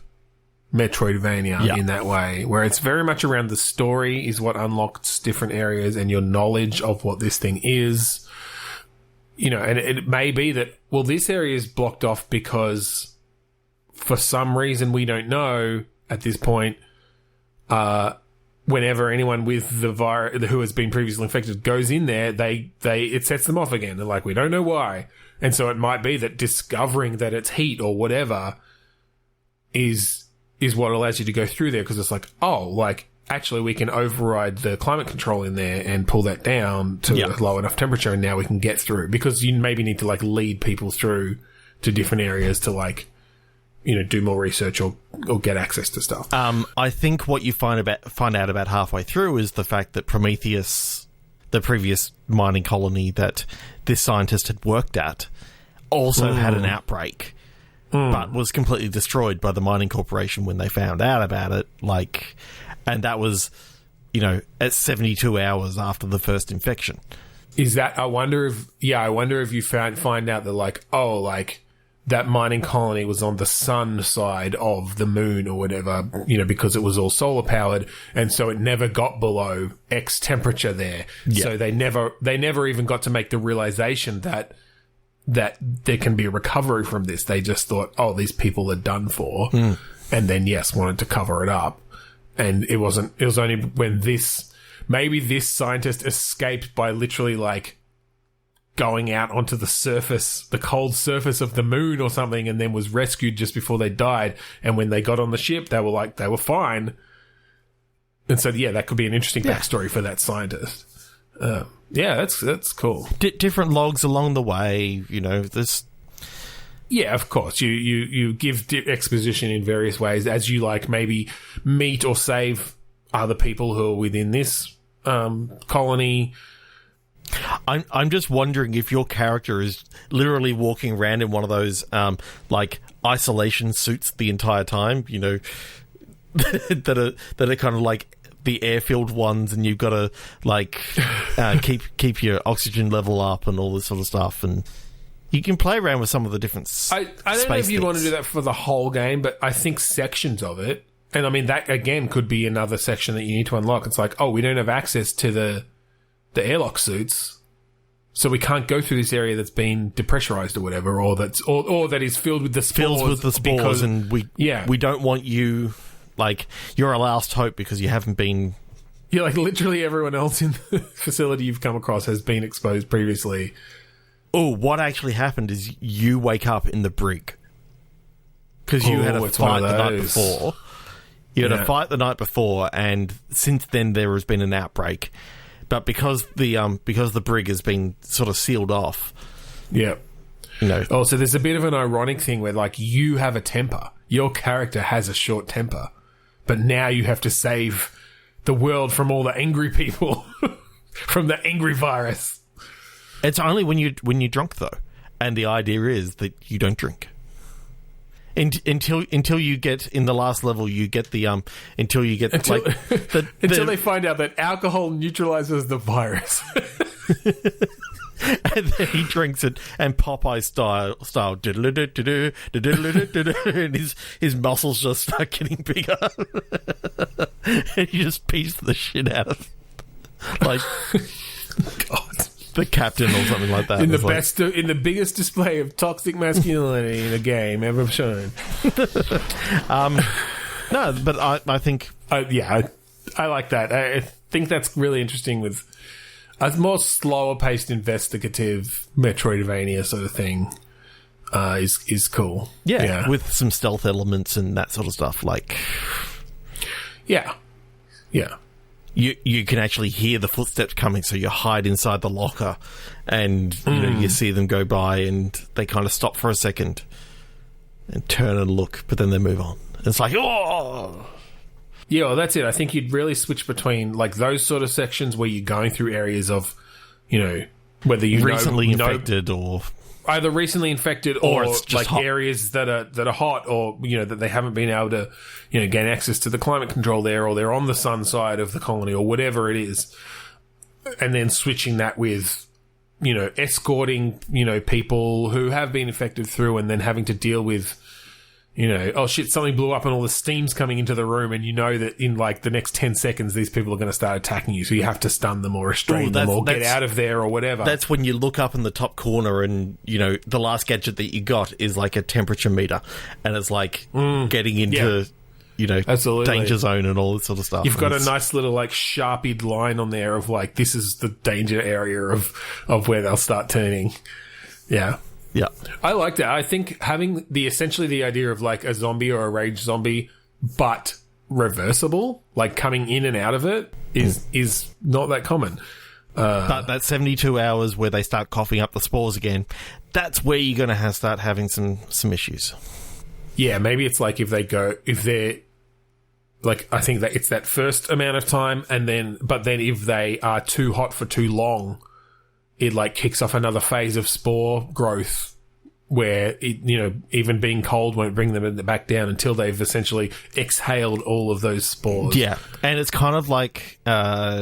Metroidvania in that way, where it's very much around the story is what unlocks different areas and your knowledge of what this thing is. And it may be that, well, this area is blocked off because for some reason we don't know at this point, whenever anyone with the virus who has been previously infected goes in there, it sets them off again. They're like, we don't know why. And so it might be that discovering that it's heat or whatever is what allows you to go through there, because it's like, oh, like, actually we can override the climate control in there and pull that down to a low enough temperature, and now we can get through. Because you maybe need to like lead people through to different areas to like, do more research or get access to stuff. I think what you find out about halfway through is the fact that Prometheus, the previous mining colony that this scientist had worked at, also had an outbreak, but was completely destroyed by the mining corporation when they found out about it. Like, and that was, at 72 hours after the first infection. Is that? I wonder if you find out that like, oh, like, that mining colony was on the sun side of the moon or whatever, because it was all solar powered, and so it never got below X temperature there. Yeah. So they never even got to make the realization that there can be a recovery from this. They just thought, oh, these people are done for, and then wanted to cover it up. And it was only when this scientist escaped by literally like going out onto the surface, the cold surface of the moon or something, and then was rescued just before they died. And when they got on the ship, they were fine. And so, yeah, that could be an interesting backstory for that scientist. That's cool. Different logs along the way, this. Yeah, of course. You give exposition in various ways as you maybe meet or save other people who are within this colony. I'm just wondering if your character is literally walking around in one of those isolation suits the entire time, that are kind of like the air-filled ones, and you've got to keep your oxygen level up and all this sort of stuff, and you can play around with some of the different I don't know if you want to do that for the whole game, but I think sections of it, and I mean that again could be another section that you need to unlock. It's like, we don't have access to the airlock suits, so we can't go through this area that's been depressurized or whatever, or that is filled with the spores. Because, and we don't want you. You're our last hope because you haven't been... Yeah, literally everyone else in the facility you've come across has been exposed previously. Oh, what actually happened is you wake up in the brig. Because you had a fight the night before. You had a fight the night before, and since then there has been an outbreak. But because the brig has been sort of sealed off... Yeah. Oh, so there's a bit of an ironic thing where, you have a temper. Your character has a short temper. But now you have to save the world from all the angry people, from the angry virus. It's only when you're drunk, though, and the idea is that you don't drink until you get in the last level. You get until they find out that alcohol neutralizes the virus. And then he drinks it, and Popeye style, and his muscles just start getting bigger, and he just beats the shit out of, God, the captain or something like that. In the biggest display of toxic masculinity in a game ever shown. No, but I think, I like that. I think that's really interesting with. A more slower-paced investigative Metroidvania sort of thing is cool. Yeah, with some stealth elements and that sort of stuff. Yeah. You can actually hear the footsteps coming, so you hide inside the locker, and you see them go by, and they kind of stop for a second and turn and look, but then they move on. And it's like, oh. Yeah, well, that's it. I think you'd really switch between those sort of sections where you're going through areas of, whether you recently infected or either recently infected or it's just hot. Areas that are hot, or that they haven't been able to gain access to the climate control there, or they're on the sun side of the colony, or whatever it is, and then switching that with escorting people who have been infected through, and then having to deal with. Oh shit, something blew up and all the steam's coming into the room, and that in the next 10 seconds these people are going to start attacking you, so you have to stun them or restrain them or get out of there or whatever. That's when you look up in the top corner and, the last gadget that you got is a temperature meter, and it's getting into, absolutely. danger zone and all this sort of stuff. You've got a nice little sharpied line on there of this is the danger area of where they'll start turning. Yeah. Yeah, I like that. I think having essentially the idea of a zombie or a rage zombie, but reversible, coming in and out of it, is not that common. But that 72 hours where they start coughing up the spores again, that's where you're going to start having some issues. Yeah, maybe it's if they're I think that it's that first amount of time, but then if they are too hot for too long, it kicks off another phase of spore growth where it, even being cold won't bring them back down until they've essentially exhaled all of those spores. Yeah, and it's kind of like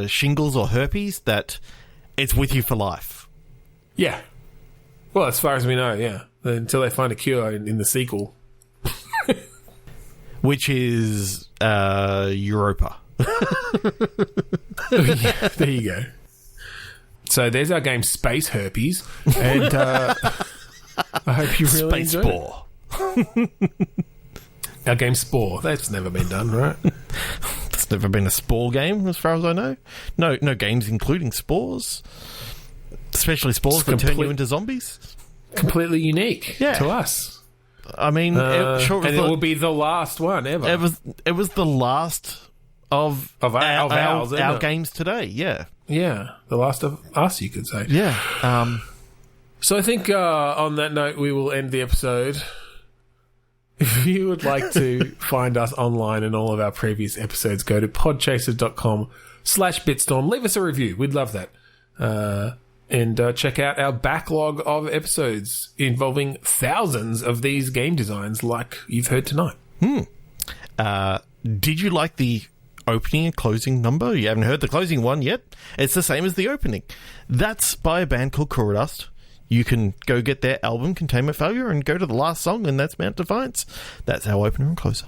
shingles or herpes, that it's with you for life. Yeah. Well, as far as we know, yeah. Until they find a cure in the sequel. Which is Europa. Yeah, there you go. So there's our game Space Herpes, and I hope you really Space enjoy Spore. it. Our game Spore. That's never been done, right? There's never been a Spore game, as far as I know. No games including spores. Especially spores that turn you into zombies. Completely unique to us. I mean, it will be the last one ever. It was the last of our games today. Yeah, the last of us, you could say. Yeah. So I think on that note, we will end the episode. If you would like to find us online and all of our previous episodes, go to podchasers.com/bitstorm. Leave us a review. We'd love that. And check out our backlog of episodes involving thousands of these game designs like you've heard tonight. Did you like the opening and closing number? You haven't heard the closing one yet. It's the same as the opening. That's by a band called Dust. You can go get their album, Containment Failure, and go to the last song, and that's Mount Defiance. That's our opener and closer.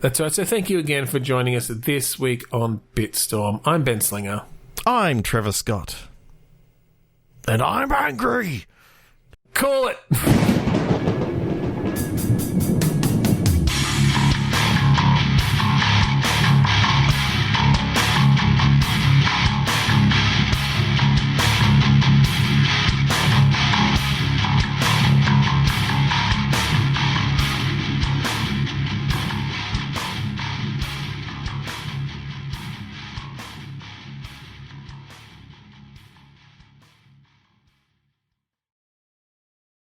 That's right. So thank you again for joining us this week on Bitstorm. I'm Ben Slinger. I'm Trevor Scott. And I'm angry. Call it.